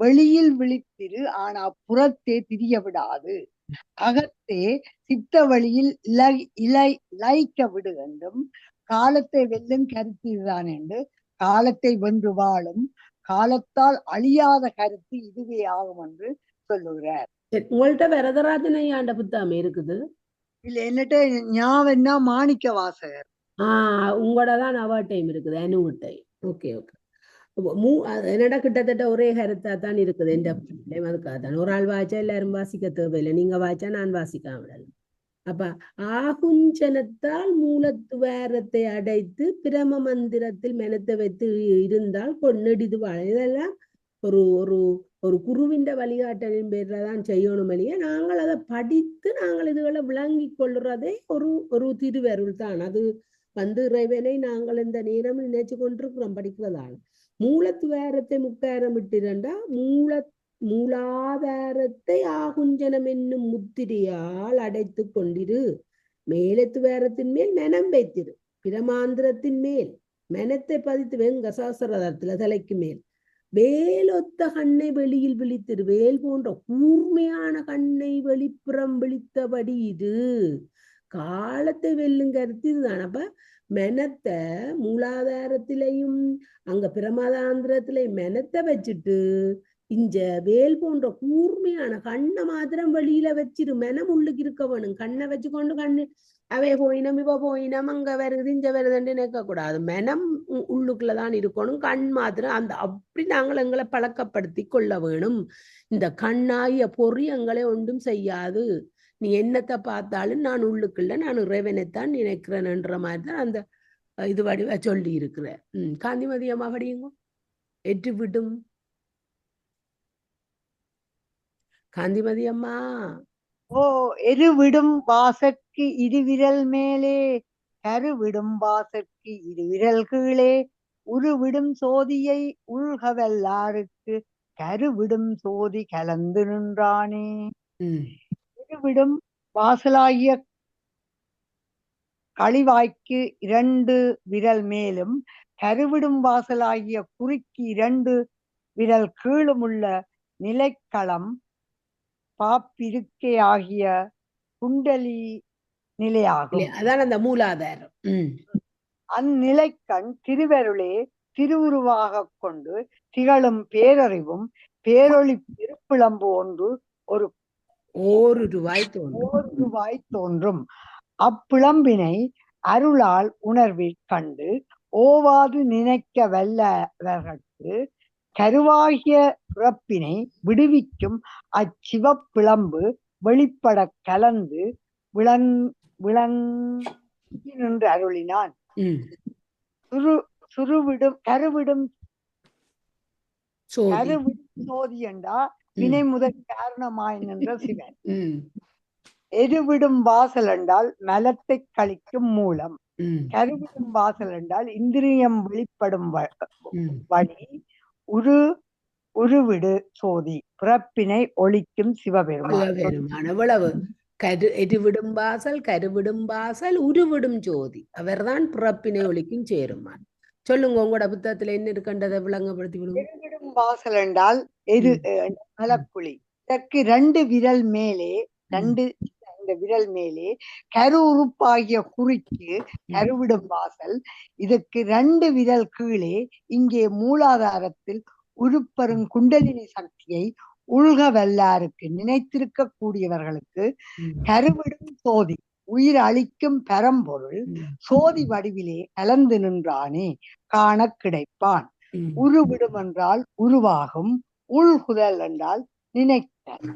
வெளியில் விழித்திரு, ஆனா புறத்தே திரிய விடாது. அகத்தே சித்த வழியில் லயிக்க விடு என்றும் காலத்தை வெல்லும் கருத்து இதுதான் என்று காலத்தை வென்று வாழும் காலத்தால் அழியாத கருத்து இதுவே ஆகும் என்று சொல்லுகிறார். உங்கள்கிட்ட வரதராஜனை ஆண்ட புத்தகம் இருக்குது இல்ல? என்னட்ட ஞாபகம்னா மாணிக்க வாசகர். உங்களோட தான் அவ டைம் இருக்குது, அனுவிட்டை. Okay okay. என்னடா கிட்டத்தட்ட ஒரே கருத்தா தான் இருக்குது. எந்த அதுக்காக தான் ஒரு ஆள் வாய்ச்சா எல்லாரும் வாசிக்க தேவையில்லை. நீங்க வாய்ச்சா நான் வாசிக்காம விடலாம். அப்ப ஆகுஞ்சனத்தால் மூலத்துவாரத்தை அடைத்து பிரம மந்திரத்தில் மெனத்தை வைத்து இருந்தால் நெடிது வாழ. இதெல்லாம் ஒரு ஒரு ஒரு குருவிண்ட வழிகாட்டலின் பேர்லதான் செய்யணும். இல்லையா? நாங்கள் அதை படித்து நாங்கள் இதுகளை விளங்கி கொள்றதே ஒரு திருவருள் தான். அது இறைவனை நாங்கள் இந்த நேரம் நினைச்சு கொண்டிருக்கிறோம் படிக்கிறதால. மூலத்துவாரத்தை முக்காரம் விட்டிருந்தா மூலாதாரத்தை ஆகுஞ்சனம் என்னும் முத்திரையால் அடைத்து கொண்டிரு. மேலத்துவாரத்தின் மேல் மனம் வைத்திரு. பிரமாந்திரத்தின் மேல் மனத்தை பதித்து வெங்க சாஸ்திரத்துல தலைக்கு மேல் வேலொத்த கண்ணை வெளியில் விழித்திரு. வேல் போன்ற கூர்மையான கண்ணை வெளிப்புறம் விழித்தபடி இது காலத்தை வெல்லும் கருத்து இதுதான். அப்ப மெனத்தை மூலாதாரத்திலையும் அங்க பிரமாதாந்திரத்திலையும் மெனத்தை வச்சுட்டு இஞ்ச வேல் போன்ற கூர்மையான கண்ணை மாத்திரம் வெளியில வச்சிரு. மெனம் உள்ளுக்கு இருக்க வேணும். கண்ணை வச்சுக்கொண்டு கண்ணு அவை போயினம் இவ போயினம் அங்க வருது இஞ்ச வருதுன்னு நினைக்க கூடாது. மெனம் உள்ளுக்குள்ளதான் இருக்கணும். கண் மாத்திரம் அந்த அப்படி நாங்கள் எங்களை பழக்கப்படுத்தி கொள்ள வேணும். இந்த கண்ணாகிய பொறி எங்களை ஒன்றும் செய்யாது. நீ என்னத்தை பார்த்தாலும் நான் உள்ளுக்குள்ள நான் இறைவனைத்தான் நினைக்கிறேன்ன்ற மாதிரி தான் அந்த இது வடிவ சொல்லி இருக்கிறேன். காந்திமதி அம்மா படியுங்க. எட்டு விடும் காந்திமதி அம்மா. எருவிடும் வாசற்கு இருவிரல் மேலே கருவிடும் வாசற்கு இருவிரல் கீழே உருவிடும் சோதியை உள்கவல்லாருக்கு கருவிடும் சோதி கலந்து நின்றானே. விடும் வாசலாகிய களிவாய்க்கு 2 விரல் மேலும் கருவிடும் வாசலாகிய குறிக்கு 2 விரல் கீழும் உள்ள நிலைக்களம் பாப்பிருக்கை ஆகிய குண்டலி நிலையாகும். அதான் அந்த மூலாதாரம். அந்நிலைக்கண் திருவருளே திருவுருவாக கொண்டு திகழும் பேரறிவும் பேரொளி பெருப்பிளம்பு ஒன்று ஓருருவாய் தோன்றும். அப்பிளம்பினை அருளால் உணர்வில் கண்டு ஓவாது நினைக்க வல்லவர்கட்கு கருவாகிய பிறப்பினை விடுவிக்கும் அச்சிவப்பிளம்பு வெளிப்பட கலந்து விளங்கி நின்று அருளினான். கருவிடும் சோதி என்றா வினை முதல் காரணமாய் நின்ற சிவன். எருவிடும் வாசல் என்றால் மலத்தை கழிக்கும் மூலம். கருவிடும் வாசல் என்றால் இந்திரியம் வெளிப்படும் வழி. உருவிடு சோதி பிறப்பினை ஒழிக்கும் சிவபெருமான். எவ்வளவு எருவிடும் வாசல், கருவிடும் வாசல், உருவிடும் ஜோதி, அவர்தான் பிறப்பினை ஒழிக்கும் சேருமான். சொல்லுங்க, உங்களோட புத்தகத்துல என்ன இருக்கின்றதை விளங்கப்படுத்தி விடுங்க. எருவிடும் வாசல் என்றால் மலக்குழி. இதற்கு 2 விரல் மேலே, 2 விரல் மேலே கரு உறுப்பாகிய குறிக்கு கருவிடும் வாசல். இதற்கு 2 விரல் கீழே இங்கே மூலாதாரத்தில் உருப்பெறும் குண்டலினி சக்தியை உள்க வல்லாருக்கு நினைத்திருக்க கூடியவர்களுக்கு கருவிடும் சோதி உயிர் அளிக்கும் பரம்பொருள் சோதி வடிவிலே கலந்து நின்றானே காண கிடைப்பான். உருவிடும் என்றால் உருவாகும், உள்குதல் என்றால் நினைத்தல்.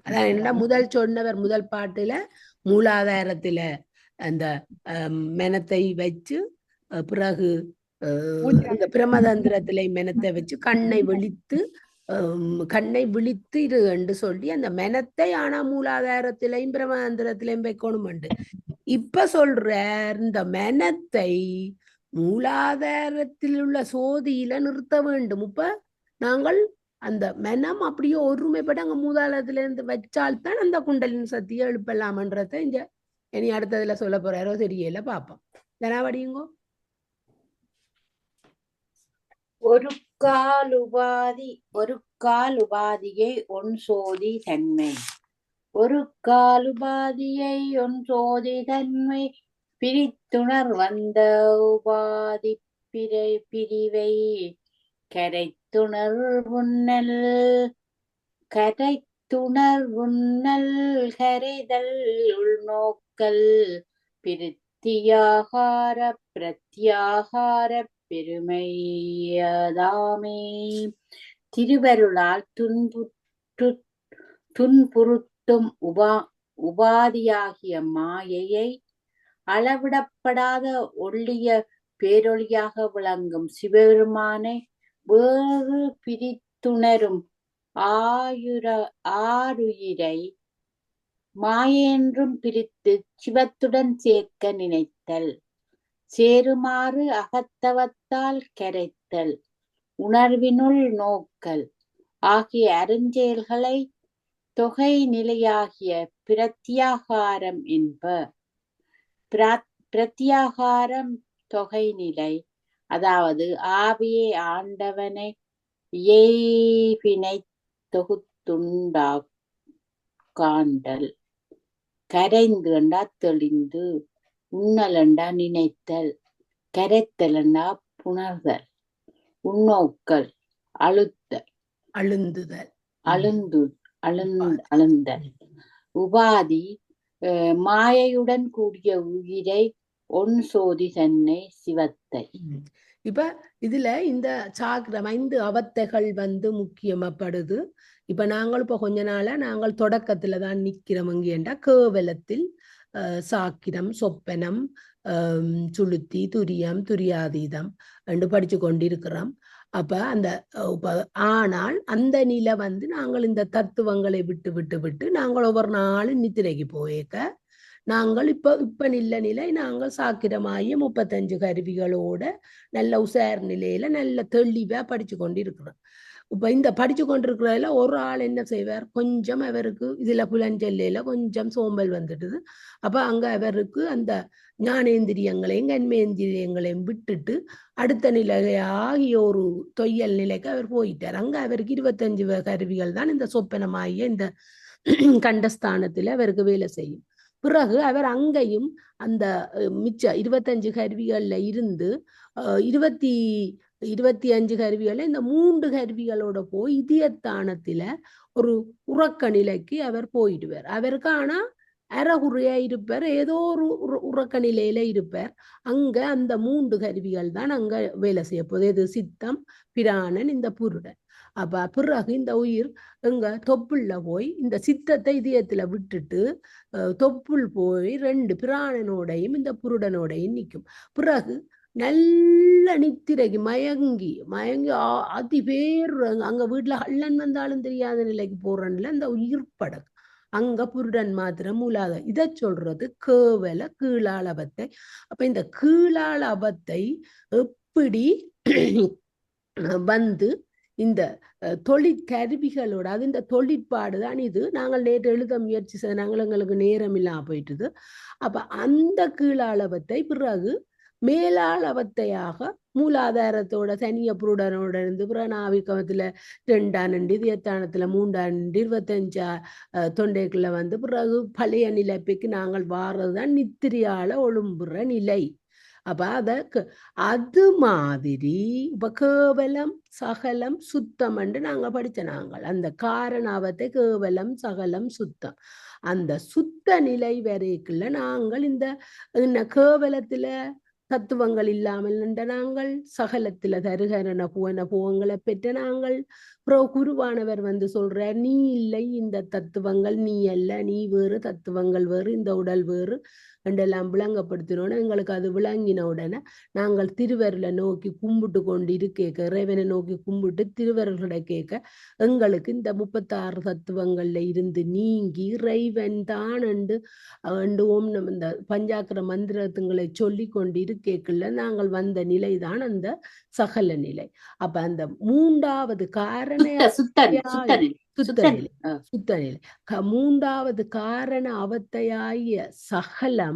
அதான் என்ன முதல் சொன்னவர் முதல் பாட்டுல மூலாதாரத்துல அந்த மெனத்தை வச்சு, பிறகு பிரமதந்திரத்தில மெனத்தை வச்சு கண்ணை விழித்து இரு என்று சொல்லி அந்த மெனத்தை ஆனா மூலாதாரத்திலையும் பிரமதந்திரத்திலையும் வைக்கணும். இப்ப சொல்ற இந்த மெனத்தை மூலாதாரத்தில் உள்ள சோதியில நிறுத்த வேண்டும். இப்ப நாங்கள் அந்த மெனம் அப்படியே ஒருமைப்பட்டு அங்க மூதாளத்துல இருந்து வச்சால்தான் அந்த குண்டலின் சக்தியை எழுப்பலாமன்றத இங்க இனி அடுத்ததுல சொல்ல போறாரோ தெரியல, பாப்போம். தனாவடியுங்கோ. ஒரு கால் உபாதியை ஒன் சோதி தன்மை. ஒரு கால் உபாதியை ஒன் சோதி தன்மை பிரித்துணர் வந்த உபாதி பிரிவை கரைத்துணர் உன்னல் கரைதல் உள்நோக்கல் பிரித்தியாகார பிரத்யாகார பெருமையதாமே. திருவருளால் துன்புறுத்தும் உபாதியாகிய மாயையை அளவிடப்படாத ஒள்ளிய பேரொளியாக விளங்கும் சிவபெருமானை வேறு பிரித்துணரும் ஆருயிரை மாயென்றும் பிரித்து சிவத்துடன் சேர்க்க நினைத்தல், சேருமாறு அகத்தவத்தால் கரைத்தல், உணர்வினுள் நோக்கல் ஆகிய அருஞ்செயல்களை தொகை நிலையாகிய பிரத்யாகாரம் என்ப. பிரத்யாகாரம் தொகை நிலை, அதாவது ஆவியை ஆண்டவனை ஏவினை தொகுத்துண்டா காண்டல். கரைந்து என்றா தெளிந்து, உண்ணலண்டா நினைத்தல், கரைத்தலண்டா புணர்தல், உண்ணோக்கல் அழுத்தல், அழுந்தல். உபாதி மாயையுடன் கூடிய உயிரை ஒன் சோதி தன்னை சிவத்தை. இப்ப இதுல இந்த சாக்கிரம் 5 அவத்தைகள் முக்கியமாப்படுது. இப்ப நாங்கள் இப்ப கொஞ்ச நாளா நாங்கள் தொடக்கத்துலதான் நிக்கிறோம். எங்கேண்டா கேவலத்தில் சாக்கிரம், சொப்பனம், சுளுத்தி, துரியம், துரியாதீதம் என்று படிச்சு கொண்டிருக்கிறோம். அப்ப அந்த ஆனால் அந்த நிலை நாங்கள் இந்த தத்துவங்களை விட்டு நாங்கள் ஒவ்வொரு நாளும் நித்திரைக்கு போயேக்க நாங்கள் இப்ப நிலை நாங்கள் சாக்கிரமாயி 35 கருவிகளோட நல்ல உசார் நிலையில நல்ல தெளிவா படிச்சு கொண்டிருக்கிறோம். இப்ப இந்த படிச்சு கொண்டிருக்கிறதுல ஒரு ஆள் என்ன செய்வார், கொஞ்சம் அவருக்கு இதுல புலஞ்செல்லையில கொஞ்சம் சோம்பல் வந்துடுது. அப்ப அங்க அவருக்கு அந்த ஞானேந்திரியங்களையும் கண்மேந்திரியங்களையும் விட்டுட்டு அடுத்த நிலையாகிய ஒரு தொய்யல் நிலைக்கு அவர் போயிட்டார். அங்க அவருக்கு 25 கருவிகள் தான் இந்த சொப்பனமாகிய இந்த கண்டஸ்தானத்துல அவருக்கு வேலை செய்யும். பிறகு அவர் அங்கேயும் அந்த மிச்ச 25 கருவிகள்ல இருந்து 25 கருவிகளை இந்த 3 கருவிகளோட போய் இதயத்தானத்துல ஒரு உறக்க நிலைக்கு அவர் போயிடுவார். அவருக்கு ஆனா அறகுறையா இருப்பார், ஏதோ ஒரு உறக்க நிலையில இருப்பார். அங்க அந்த 3 கருவிகள் தான் அங்க வேலை செய்ய போகுது. இது சித்தம், பிராணன், இந்த புருடன். அப்ப பிறகு இந்த உயிர் எங்க தொப்புள்ள போய் இந்த சித்தத்தை இதயத்துல விட்டுட்டு தொப்புள் போய் 2 பிராணனோடையும் இந்த புருடனோடையும் நிற்கும். பிறகு நல்ல நித்திரைக்கு மயங்கி மயங்கி அதிபேர் அங்க வீட்டுல கள்ளன் வந்தாலும் தெரியாத நிலைக்கு போறன்ல அந்த உயிர் படகு அங்க புருடன் மாத்திரம் மூலாத. இதை சொல்றது கேவல கீழாளபத்தை. அப்ப இந்த கீழாளபத்தை எப்படி வந்து இந்த தொழிற்கருவிகளோட அது இந்த தொழிற்பாடு தான் இது. நாங்கள் நேற்று எழுத முயற்சி செய்த நாங்கள் எங்களுக்கு நேரம் இல்லாம போயிட்டுது. அப்ப அந்த கீழாளபத்தை பிறகு மேலாளவத்தையாக மூலாதாரத்தோட தனிய புருடனோட இருந்து பிறநாவிக்கமத்துல 2 இதயத்தானத்துல 3 25 தொண்டைக்குள்ள வந்து பிறகு பழைய நிலைப்புக்கு நாங்கள் வாரதுதான் நித்திரியால ஒழும்புற நிலை. அப்ப அது மாதிரி இப்ப கேவலம் சகலம் சுத்தம் என்று நாங்க படிச்ச நாங்கள் அந்த காரணாவத்தை கேவலம் சகலம் சுத்தம் அந்த சுத்த நிலை வரைக்குள்ள நாங்கள் இந்த கேவலத்துல தத்துவங்கள் இல்லாமல் நின்ற நாங்கள் சகலத்துல தருகரண புவன புவங்களை பெற்ற நாங்கள். குருவானவர் வந்து சொல்றார், நீ இல்லை இந்த தத்துவங்கள், நீ அல்ல, நீ வேறு, தத்துவங்கள் வேறு, இந்த உடல் வேறு என்றெல்லாம் விளங்கப்படுத்தினோன்னு எங்களுக்கு அது விளங்கின உடனே நாங்கள் திருவருளை நோக்கி கும்பிட்டு கொண்டு இருக்கேக்க இறைவனை நோக்கி கும்பிட்டு திருவருளை கேட்க எங்களுக்கு இந்த 36 தத்துவங்கள்ல இருந்து நீங்கி இறைவன் தான் என்று ஓம் இந்த பஞ்சாக்கர மந்திரத்துங்களை சொல்லி கொண்டு இருக்கேக்குள்ள நாங்கள் வந்த நிலைதான் அந்த சகல நிலை. அப்ப அந்த 3வது காரண சுத்த நிலை 3வது காரண அவத்தையாய சகலம்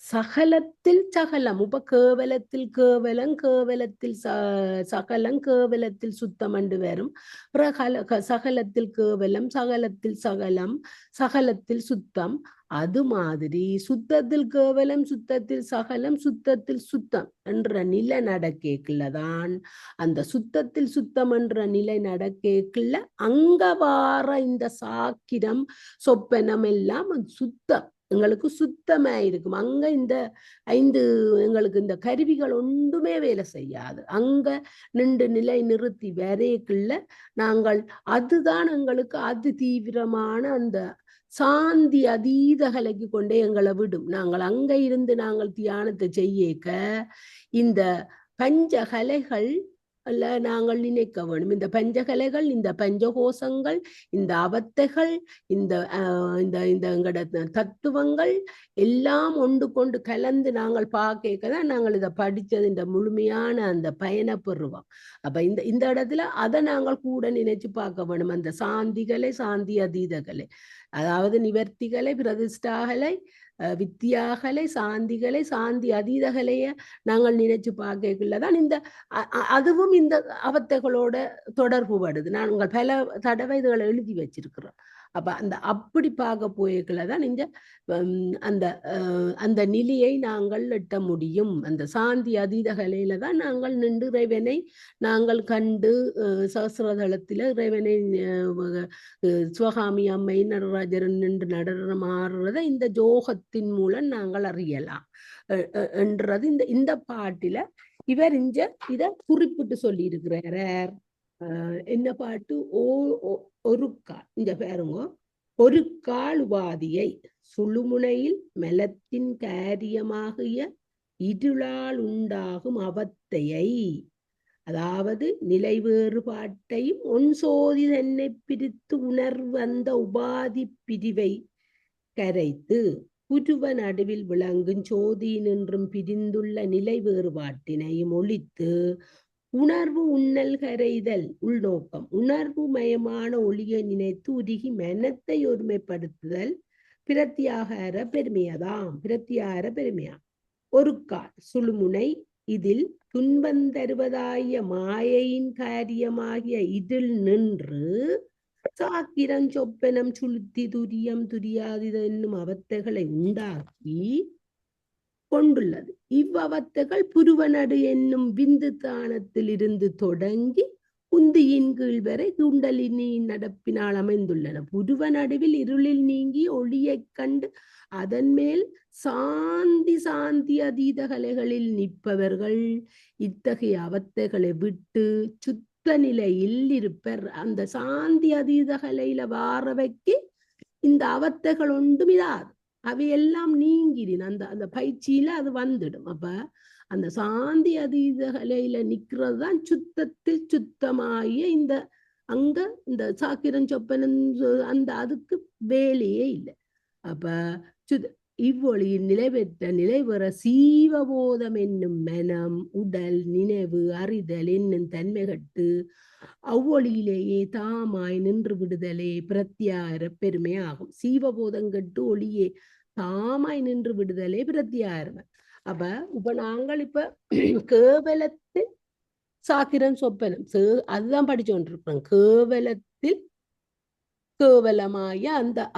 சகலத்தில் சகலம். உப கேவலத்தில் கேவலம், கேவலத்தில் சகலம், கேவலத்தில் சுத்தம் என்று வரும். சகலத்தில் கேவலம், சகலத்தில் சகலம், சகலத்தில் சுத்தம். அது மாதிரி சுத்தத்தில் கேவலம், சுத்தத்தில் சகலம், சுத்தத்தில் சுத்தம் என்ற நிலை நடக்கேக்குள்ளதான் அந்த சுத்தத்தில் சுத்தம் என்ற நிலை நடக்கேக்குள்ள அங்க வார இந்த சாக்கிரம் சொப்பனம் எல்லாம் சுத்தம் எங்களுக்கு சுத்தமா இருக்கும். அங்க இந்த 5 எங்களுக்கு இந்த கருவிகள் ஒன்றுமே வேலை செய்யாது. அங்க நின்று நிலை நிறுத்தி வரைக்குள்ள நாங்கள் அதுதான் எங்களுக்கு அது தீவிரமான அந்த சாந்தி அதீத கலைக்கு கொண்டே எங்களை விடும். நாங்கள் அங்க இருந்து நாங்கள் தியானத்தை செய்யக்க இந்த பஞ்சகலைகள் அல்ல நாங்கள் நினைக்க வேணும். இந்த பஞ்சகலைகள், இந்த பஞ்சகோசங்கள், இந்த அவத்தைகள், இந்த எங்கட தத்துவங்கள் எல்லாம் ஒன்று கொண்டு கலந்து நாங்கள் பார்க்கதான் நாங்கள் இதை படிச்சது இந்த முழுமையான அந்த பயனை பெறுவோம். அப்ப இந்த இடத்துல அதை நாங்கள் கூட நினைச்சு பார்க்க வேணும். அந்த சாந்திகளை, சாந்தி அதீதகளை, அதாவது நிவர்த்திகளை, பிரதிஷ்டாகலை, வித்தியாகலை, சாந்திகளை, சாந்தி அதீதகளைய நாங்கள் நினைச்சு பார்க்கக்குள்ளதான் இந்த அதுவும் இந்த அவத்தைகளோட தொடர்பு படுது. நாங்கள் பல தடவை இதுகளை எழுதி வச்சிருக்கிறோம். அப்ப அந்த அப்படி பார்க்க போய்க்குள்ளதான் இந்த அந்த நிலையை நாங்கள் எட்ட முடியும். அந்த சாந்தி அதீதகலையில தான் நாங்கள் நின்று இறைவனை நாங்கள் கண்டு சகசிரதளத்தில இறைவனை சிவகாமி அம்மை நடராஜரன் நின்று நடனமாறுறத இந்த ஜோகத்தின் மூலம் நாங்கள் அறியலாம் என்றது இந்த பாட்டில இவர் இத குறிப்பிட்டு சொல்லி இருக்கிறார். என்ன பாட்டு? ஒரு கால், இந்த பாருங்க, ஒரு கால் உபாதியை சுழுமுனையில் மெலத்தின் காரியமாகிய இருளால் உண்டாகும் அவத்தையை, அதாவது நிலை வேறுபாட்டையும் ஒன்சோதி தன்னை பிரித்து உணர்வந்த உபாதி பிரிவை கரைத்து புருவ நடுவில் விளங்கும் சோதி நின்றும் பிரிந்துள்ள நிலை வேறுபாட்டினையும் ஒழித்து உணர்வு உண்ணல் கரைதல் உள்நோக்கம் உணர்வு மயமான ஒளியை நினைத்து உருகி மனத்தை ஒருமைப்படுத்துதல் பிரத்தியாகார பெருமையதாம். பிரத்தியாகார பெருமையா. ஒரு கால் சுழுமுனை இதில் துன்பந்தருவதாய மாயையின் காரியமாகிய இதில் நின்று சாக்கிரம் சொப்பனம் சுளுத்தி துரியம் துரியாதித என்னும் அவத்தைகளை உண்டாக்கி கொண்டுள்ளது. இவ்வவத்தைகள் புருவனடு என்னும் விந்து தானத்தில் இருந்து தொடங்கி உந்தியின் கீழ் வரை தூண்டலினியின் நடப்பினால் அமைந்துள்ளன. புருவ நடுவில் இருளில் நீங்கி ஒளியைக் கண்டு அதன் மேல் சாந்தி அதீத கலைகளில் நிற்பவர்கள் இத்தகைய அவத்தைகளை விட்டு சுத்த நிலையில் இருப்பர். அந்த சாந்தி அதீத கலையில வாரவைக்கு இந்த அவத்தைகள் ஒன்றும் இடாது, அவையெல்லாம் நீங்கிடின். அந்த பயிற்சியில அது வந்துடும். அப்ப அந்த சாந்தி அதீத கலையில நிக்கிறது தான் சுத்தத்தில் சுத்தமாகிய அங்க இந்த சாக்கிரம் சொப்பனம் அந்த அதுக்கு வேலையே இல்லை. அப்ப இவ்வொழியின் நிலை பெற்ற நிலை பெற சீவபோதம் என்னும் மனம் உடல் நினைவு அறிதல் என்னும் தன்மை கட்டு அவ்வொழியிலேயே தாமாய் நின்று விடுதலே பிரத்யார பெருமையாகும். சீவபோதம் கட்டு ஒளியே தாமாய் நின்று விடுதலே பிரத்யாரம். அப்ப இப்ப நாங்கள் இப்ப கேவலத்தில் சாக்கிரம் சொப்பனம் அதுதான் படிச்சு கொண்டிருக்கிறோம். கேவலத்தில் கேவலமாய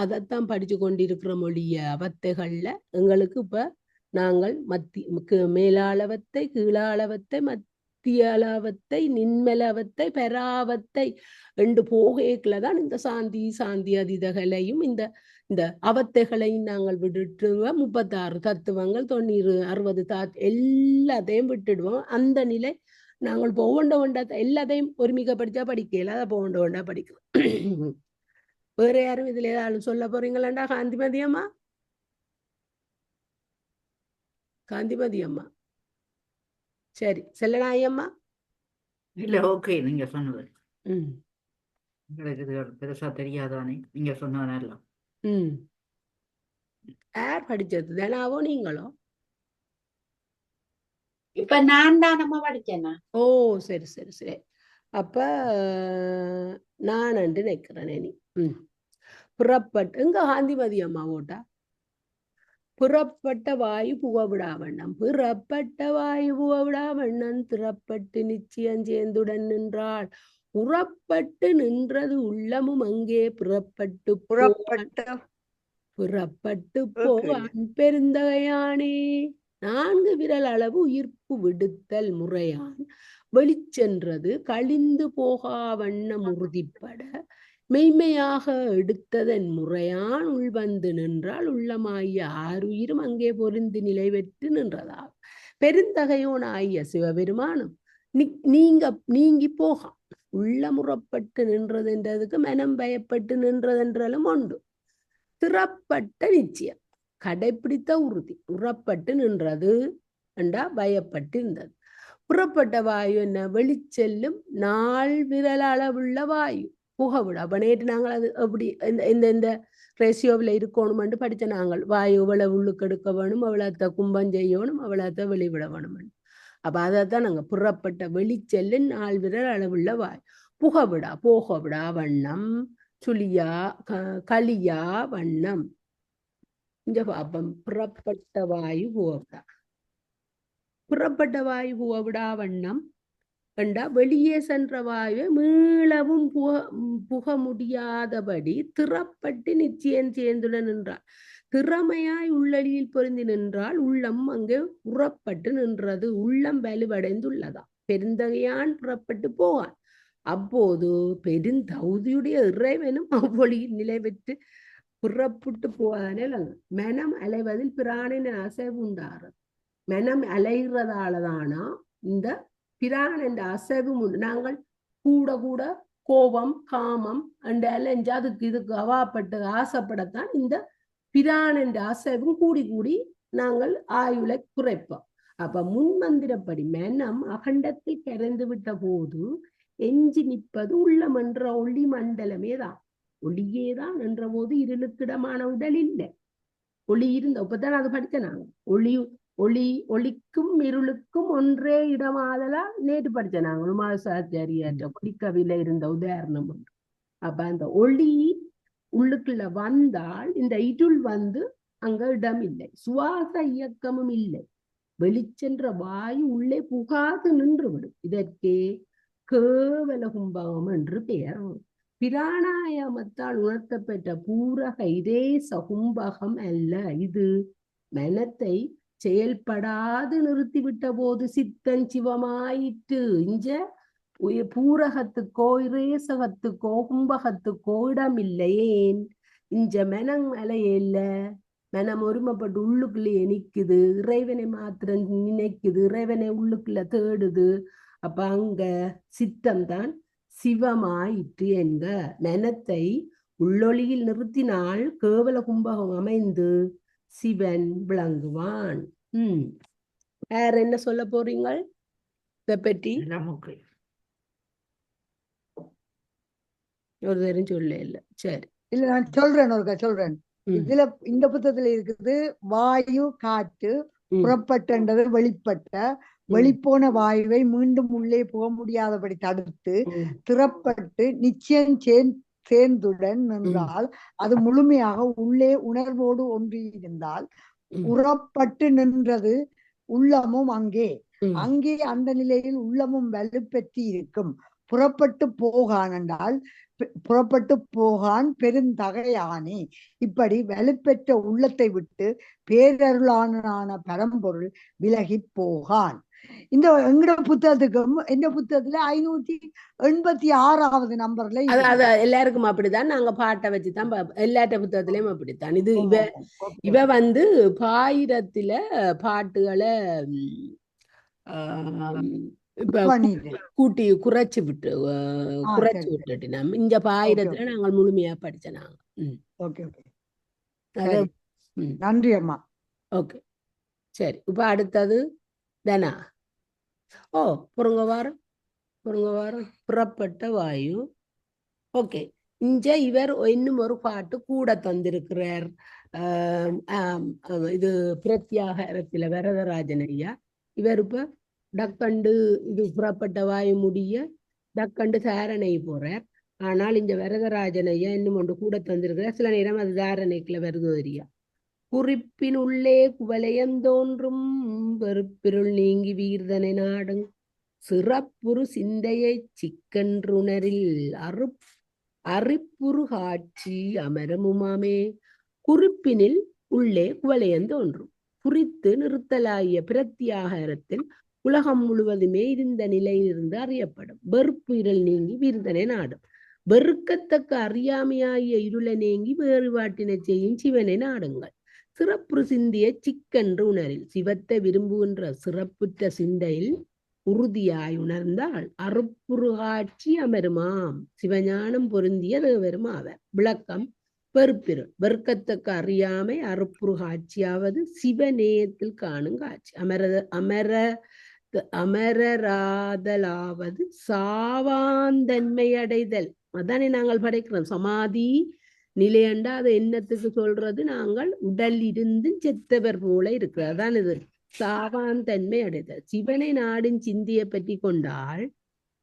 அதைத்தான் படிச்சு கொண்டிருக்கிற மொழிய அவத்தைகள்ல எங்களுக்கு இப்ப நாங்கள் மேலாளவத்தை கீழாளவத்தை மத்திய அளவத்தை நின்மலவத்தை பெறாவத்தை என்று போகேக்குலதான் இந்த சாந்தி அதிதகளையும் இந்த அவத்தைகளையும் நாங்கள் விட்டுடுவோம். 36 தத்துவங்கள் 90 60 எல்லாத்தையும் விட்டுடுவோம். அந்த நிலை நாங்கள் போவண்ட எல்லாத்தையும் ஒருமிக படிச்சா படிக்கல, அதை போவண்ட படிக்கிறோம். வேற யாரும் இதுல ஏதாவது சொல்ல போறீங்களாண்டா? காந்திமதி அம்மா, காந்திமதி அம்மா, சரி செல்லனாய் அம்மா. இல்ல, ஓகே, நீங்க சொன்னது உங்களுக்கு பெருசா தெரியாதானே, நீங்க சொன்னதெல்லாம். யார் படிச்சது? தானாவோ நீங்களோ? இப்ப நான் தான் நம்ம படிச்சேனா? ஓ சரி சரி சரி. அப்ப நான் நினைக்கிறேன். நீ புறப்பட்டு எங்க காந்திமதி அம்மா ஓட்டா புறப்பட்ட வாயு புகவிடா வண்ணம், புறப்பட்ட வாயு புகவிடா வண்ணம் திறப்பட்டு நிச்சயம் சேர்ந்துடன் நின்றாள். புறப்பட்டு நின்றது உள்ளமும் அங்கே புறப்பட்டு போவான் பெருந்தகையானே. 4 விரல் அளவு உயிர்ப்பு விடுத்தல் முறையான் வெளிச்சென்றது கழிந்து போகா வண்ணம் உறுதிப்பட மெய்மையாக எடுத்ததன் முறையான் உள்வந்து நின்றால் உள்ளமாகிய 6 உயிரும் அங்கே பொருந்து நிலை பெற்று நின்றதாகும். பெருந்தகையோன் ஆகிய சிவபெருமானும் நீங்கி போகா உள்ளமுறப்பட்டு நின்றதுன்றதுக்கு மனம் பயப்பட்டு நின்றதென்றாலும் உண்டு. திறப்பட்ட நிச்சயம் கடைப்பிடித்த உறுதி. உறப்பட்டு நின்றது என்றா பயப்பட்டு இருந்தது. புறப்பட்ட வாயு என்ன? வெளிச்செல்லும் 4 விரல் அளவுள்ள வாயு புகவிட. அப்ப நேற்று நாங்கள் அது எப்படி இந்த ரேசியோவில் இருக்கணும்னு படிச்ச நாங்கள் வாயு இவ்வளவு உள்ளுக்கு எடுக்க வேணும், அவ்வளோத்த கும்பம் செய்யணும், அவ்வளோத்த வெளிவிட வேணும். அப்ப அதைத்தான் நாங்க புறப்பட்ட வெளிச்செல்லும் 4 விரல் அளவுள்ள வாயு புகவிடா போகவிடா வண்ணம் சுழியா களியா வண்ணம். இந்த பாப்பம் புறப்பட்ட வாயு புகவிடா. புறப்பட்ட வாயு புகவிடா வண்ணம் கண்டா வெளியே சென்ற வாயு மீளவும் புக முடியாதபடி திறப்பட்டு நிச்சயம் சேர்ந்துடன் நின்றாள். திறமையாய் உள்ளடியில் பொருந்தி நின்றால் உள்ளம் அங்கே புறப்பட்டு நின்றது. உள்ளம் வலுவடைந்துள்ளதா. பெருந்தகையான் புறப்பட்டு போவான். அப்போது பெருந்தகுதியுடைய இறைவனும் அவ்வொழியில் நிலை பெற்று புறப்பட்டு போவதானே மனம் அலைவதில் பிராணின் அசைவு உண்டாறு. மனம் அலைகிறதாலதானா இந்த பிரான் என்ற அசைவு உண்டு. நாங்கள் கூட கூட கோபம் காமம் அண்ட் அலைஞ்சு இதுக்கு அவாப்பட்டு ஆசைப்படத்தான் இந்த பிரான் என்ற அசைவும் கூடி கூடி நாங்கள் ஆயுளை குறைப்போம். அப்ப முன்மந்திரப்படி மனம் அகண்டத்தில் கரைந்து விட்ட போது எஞ்சி நிற்பது உள்ளம் என்ற ஒளி மண்டலமே தான். ஒளியேதான் என்ற போது இருளுக்கிடமான உடல் இல்லை. ஒளி இருந்த இப்பதான் அது படிச்ச நாங்க ஒளிக்கும் இருளுக்கும் ஒன்றே இடமாதலா நேற்று படிச்ச நாங்க உமாசாச்சாரியாற்ற ஒளிக்கவில இருந்த உதாரணம் ஒன்று. அப்ப அந்த ஒளி உள்ளுக்குள்ள வந்தால் இந்த இருள் வந்து அங்க இடம் இல்லை, சுவாச இயக்கமும் இல்லை, வெளிச்சென்ற வாயு உள்ளே புகாது நின்று விடும். இதற்கே கேவல கும்பகம் என்று பெயர். பிராணாயாமத்தால் உணர்த்தப்பட்ட பூரக இதேச கும்பகம் அல்ல இது. மனத்தை செயல்படாது நிறுத்திவிட்ட போது சித்தன் சிவமாயிற்று. இஞ்ச பூரகத்துக்கோ இரேசகத்துக்கோ கும்பகத்துக்கோ இடமில்லையேன் இஞ்ச மனம் அலையில்ல. மனம் ஒருமைப்பட்டு உள்ளுக்குள்ளேயே நிக்குது, இறைவனை மாத்திரம் நினைக்குது, இறைவனை உள்ளுக்குள்ள தேடுது. அப்ப அங்க சித்தம்தான் சிவமாயிற்று என்க. மனத்தை உள்ளொளியில் நிறுத்தினால் கேவல கும்பகம் அமைந்து சிவன் விளங்குவான். வேற என்ன சொல்ல போறீங்கள் இதை பற்றி? நமக்கு ஒரு தரம் சொல்ல இல்ல. சரி, இல்ல நான் சொல்றேன், ஒருக்கா சொல்றேன். இதுல இந்த புத்தகத்துல இருக்குது வாயு காற்று புறப்பட்டது வெளிப்பட்ட, வெளிப்போன வாயுவை மீண்டும் உள்ளே போக முடியாதபடி தடுத்து திறப்பட்டு நிச்சயம் சேர்ந்துடன் நின்றால் அது முழுமையாக உள்ளே உணர்வோடு ஒன்றி இருந்தால் உறப்பட்டு நின்றது உள்ளமும் அங்கே அந்த நிலையில் உள்ளமும் வலுப்பெற்றி இருக்கும். புறப்பட்டு போகான் என்றால் புறப்பட்டு போகான் பெருந்தகையானே. இப்படி வலுப்பெற்ற உள்ளத்தை விட்டு பேரருளான பரம்பொருள் விலகி போகான். இந்த எங்கட புத்தகத்துக்கும் இந்த புத்தகத்துல 586வது நம்பர்ல எல்லாருக்கும் அப்படித்தான். நாங்க பாட்டை வச்சுதான் எல்லாட்ட புத்தகத்திலயும் அப்படித்தான். இது இவ பாயிரத்துல பாட்டுகளை கூட்டி குறைச்சு விட்டுட்டு நம்ம இந்த பாயிரத்துல நாங்கள் முழுமையா படிச்ச நாங்க. நன்றி அம்மா. ஓகே, சரி. இப்ப அடுத்தது தனா. பொறுங்க வாரம் புறப்பட்ட வாயு. ஓகே, இங்க இவர் இன்னும் ஒரு பாட்டு கூட தந்திருக்கிறார். இது பிரத்யாகாரத்துல வரதராஜன் ஐயா. இவர் இப்ப டக்கண்டு இது புறப்பட்ட வாயு முடிய டக்கண்டு தாரணை போறார். ஆனால் இந்த வரதராஜன் ஐயா இன்னும் ஒன்று கூட தந்திருக்கிறார். சில நேரம் அது தாரணைக்குள்ள வருது தெரியா. குறிப்பின் உள்ளே குவலையந்தோன்றும் வெறுப்பிருள் நீங்கி வீர்தனை நாடும் சிறப்புறு சிந்தையை சிக்கன்றுணரில் அறிப்புறு காட்சி அமரமுமாமே. குறிப்பினில் உள்ளே குவலையந்தோன்றும் குறித்து நிறுத்தலாகிய பிரத்யாகாரத்தில் உலகம் முழுவதுமே இருந்த நிலையிலிருந்து அறியப்படும். வெறுப்பு இருள் நீங்கி வீர்தனை நாடும். வெறுக்கத்தக்க அறியாமையாகிய இருளை நீங்கி வேறுபாட்டினை செய்யும் சிவனை நாடுங்கள். சிறப்பு சிந்திய சிக்கென்று உணரில் சிவத்தை விரும்புகின்ற சிறப்புற்ற சிந்தையில் உறுதியாய் உணர்ந்தால் அறுப்புறு காட்சி அமருமாம். சிவஞானம் பொருந்திய தேவரும் ஆவர். விளக்கம்: வெறுப்பிருள் வெறுக்கத்தக்க அறியாமை அறுப்புறு காட்சியாவது சிவநேயத்தில் காணும் காட்சி. அமரராதலாவது சாவாந்தன்மை அடைதல். அதானே நாங்கள் படைக்கிறோம். சமாதி நிலையண்டா அது என்னத்துக்கு சொல்றது? நாங்கள் உடல் இருந்து செத்தவர் போல இருக்கிறது. அதான் இது சாவாந்தன்மை அடைதல். சிவனை நாடின் சிந்தியை பற்றி கொண்டால்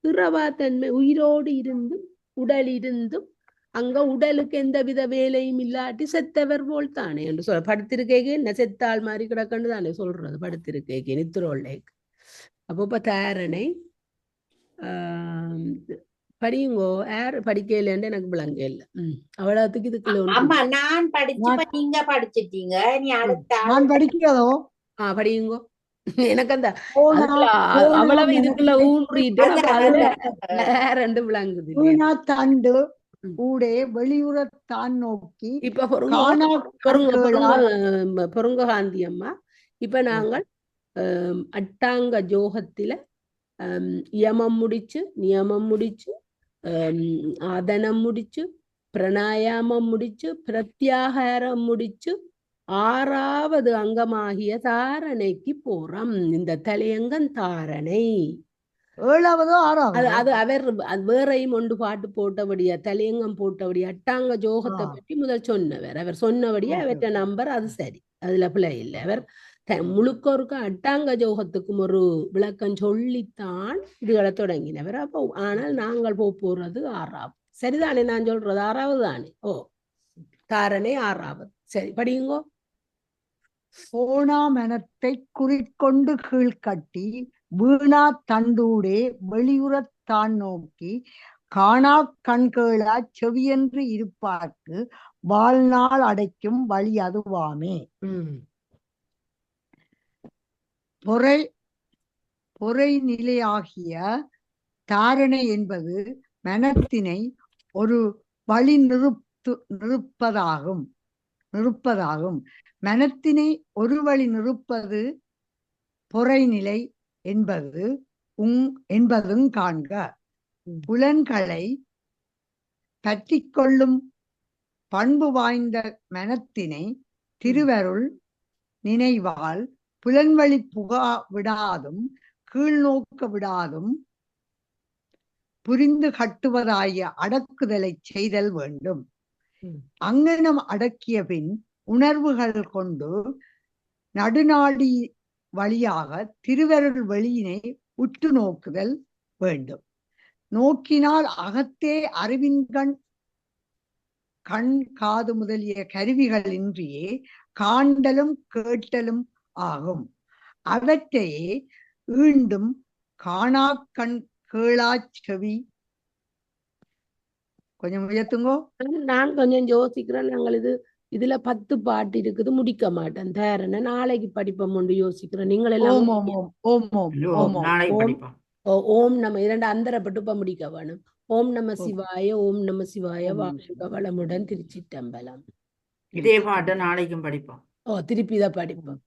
பிறவா தன்மை, உயிரோடு இருந்தும் உடல் இருந்தும் அங்க உடலுக்கு எந்த வித வேலையும் இல்லாட்டி செத்தவர் போல் தானே என்று சொல்ல. படுத்திருக்கேக்கு என்ன செத்தாள் மாதிரி கிடக்கன்னு தானே சொல்றது. படுத்திருக்கேக்கு நித்திரோல்லைக்கு. அப்போ தாரணை படியுங்கோ. யார் படிக்கலன்னு எனக்கு விளங்க இல்ல. அவ்வளவுக்கு இதுக்குள்ள நான் படிச்சு நீங்க படிச்சிட்டீங்க. நீ நான் படிக்கிறதோ படியுங்கோ. எனக்கு அந்த அவ்வளவு இதுக்குள்ள ஊன்றிட்டு ரெண்டு விளங்குது. தண்டு ஊடே வெளியுறத்தான் நோக்கி. இப்ப பொருங்க காந்தி அம்மா, இப்ப நாங்கள் அட்டாங்க ஜோகத்தில யமம் முடிச்சு, நியமம் முடிச்சு, ஆதனம் முடிச்சு, பிரணாயாமம் முடிச்சு, பிரத்யாகாரம் முடிச்சு, 6வது அங்கமாகிய தாரணைக்கு போறோம். இந்த தலையங்கம் தாரணை. 7வதோ 6வது அது அவர் வேறையும் ஒன்று பாட்டு போட்டபடியா, தலையங்கம் போட்டபடியா, அட்டாங்க ஜோகத்தை பற்றி முதல் சொன்னவர். அவர் சொன்னபடியா அவற்ற நம்பர் அது சரி, அதுல பிள்ளை இல்லை. அவர் முழுக்கொருக்க அட்டாங்க ஜோகத்துக்கும் ஒரு விளக்கம் சொல்லித்தான் இதுகளை தொடங்கினவர். அப்போ ஆனால் நாங்கள் போறது 6வது. சரிதானே நான் சொல்றது? 6வது தானே? தாரணை 6வது. சரி, படியுங்கோ. போனா மனத்தை குறிக்கொண்டு கீழ்கட்டி வீணா தண்டூடே வெளியுறத்தான் நோக்கி காணா கண்கேளா செவியென்று இருப்பார்க்கு வாழ்நாள் அடைக்கும் வழி அதுவாமே. பொறை நிலையாகிய தாரணை என்பது மனத்தினை ஒரு வழி நிறுப்பதாகும். மனத்தினை ஒரு வழி நிறுப்பது பொறைநிலை என்பதும் காண்க. புலன்களை பற்றி கொள்ளும் பண்பு வாய்ந்த மனத்தினை திருவருள் நினைவால் புலன்வழி புகா விடாதும் கீழ்நோக்க விடாதும் புரிந்து கட்டுவதாகிய அடக்குதலை செய்தல் வேண்டும். அங்கனம் அடக்கிய பின் உணர்வுகள் கொண்டு நடுநாடி வழியாக திருவருள் வெளியினை உற்று நோக்குதல் வேண்டும். நோக்கினால் அகத்தே அறிவின் கண் காது முதலிய கருவிகள் இன்றியே காண்டலும் கேட்டலும் ஆகும். அவற்றையே ஈண்டும் காணாக்கண் கேளாச் செவி. கொஞ்சம் முயத்துங்கோ. நான் கொஞ்சம் யோசிக்கிறேன். நாங்கள் இதுல 10 பாட்டு இருக்குது, முடிக்க மாட்டேன். தாரணை நாளைக்கு படிப்போம் என்று யோசிக்கிறேன். நீங்கள் எல்லாம் நாளைக்கு படிப்போம். ஓம் நம 2 அந்தரப்பட்டு இப்ப முடிக்க வேணும். ஓம் நம சிவாய, ஓம் நம சிவாய, வாழ்க வளமுடன், திருச்சிற்றம்பலம். இதே பாட்டு நாளைக்கும் படிப்போம். திருப்பி தான் படிப்போம்.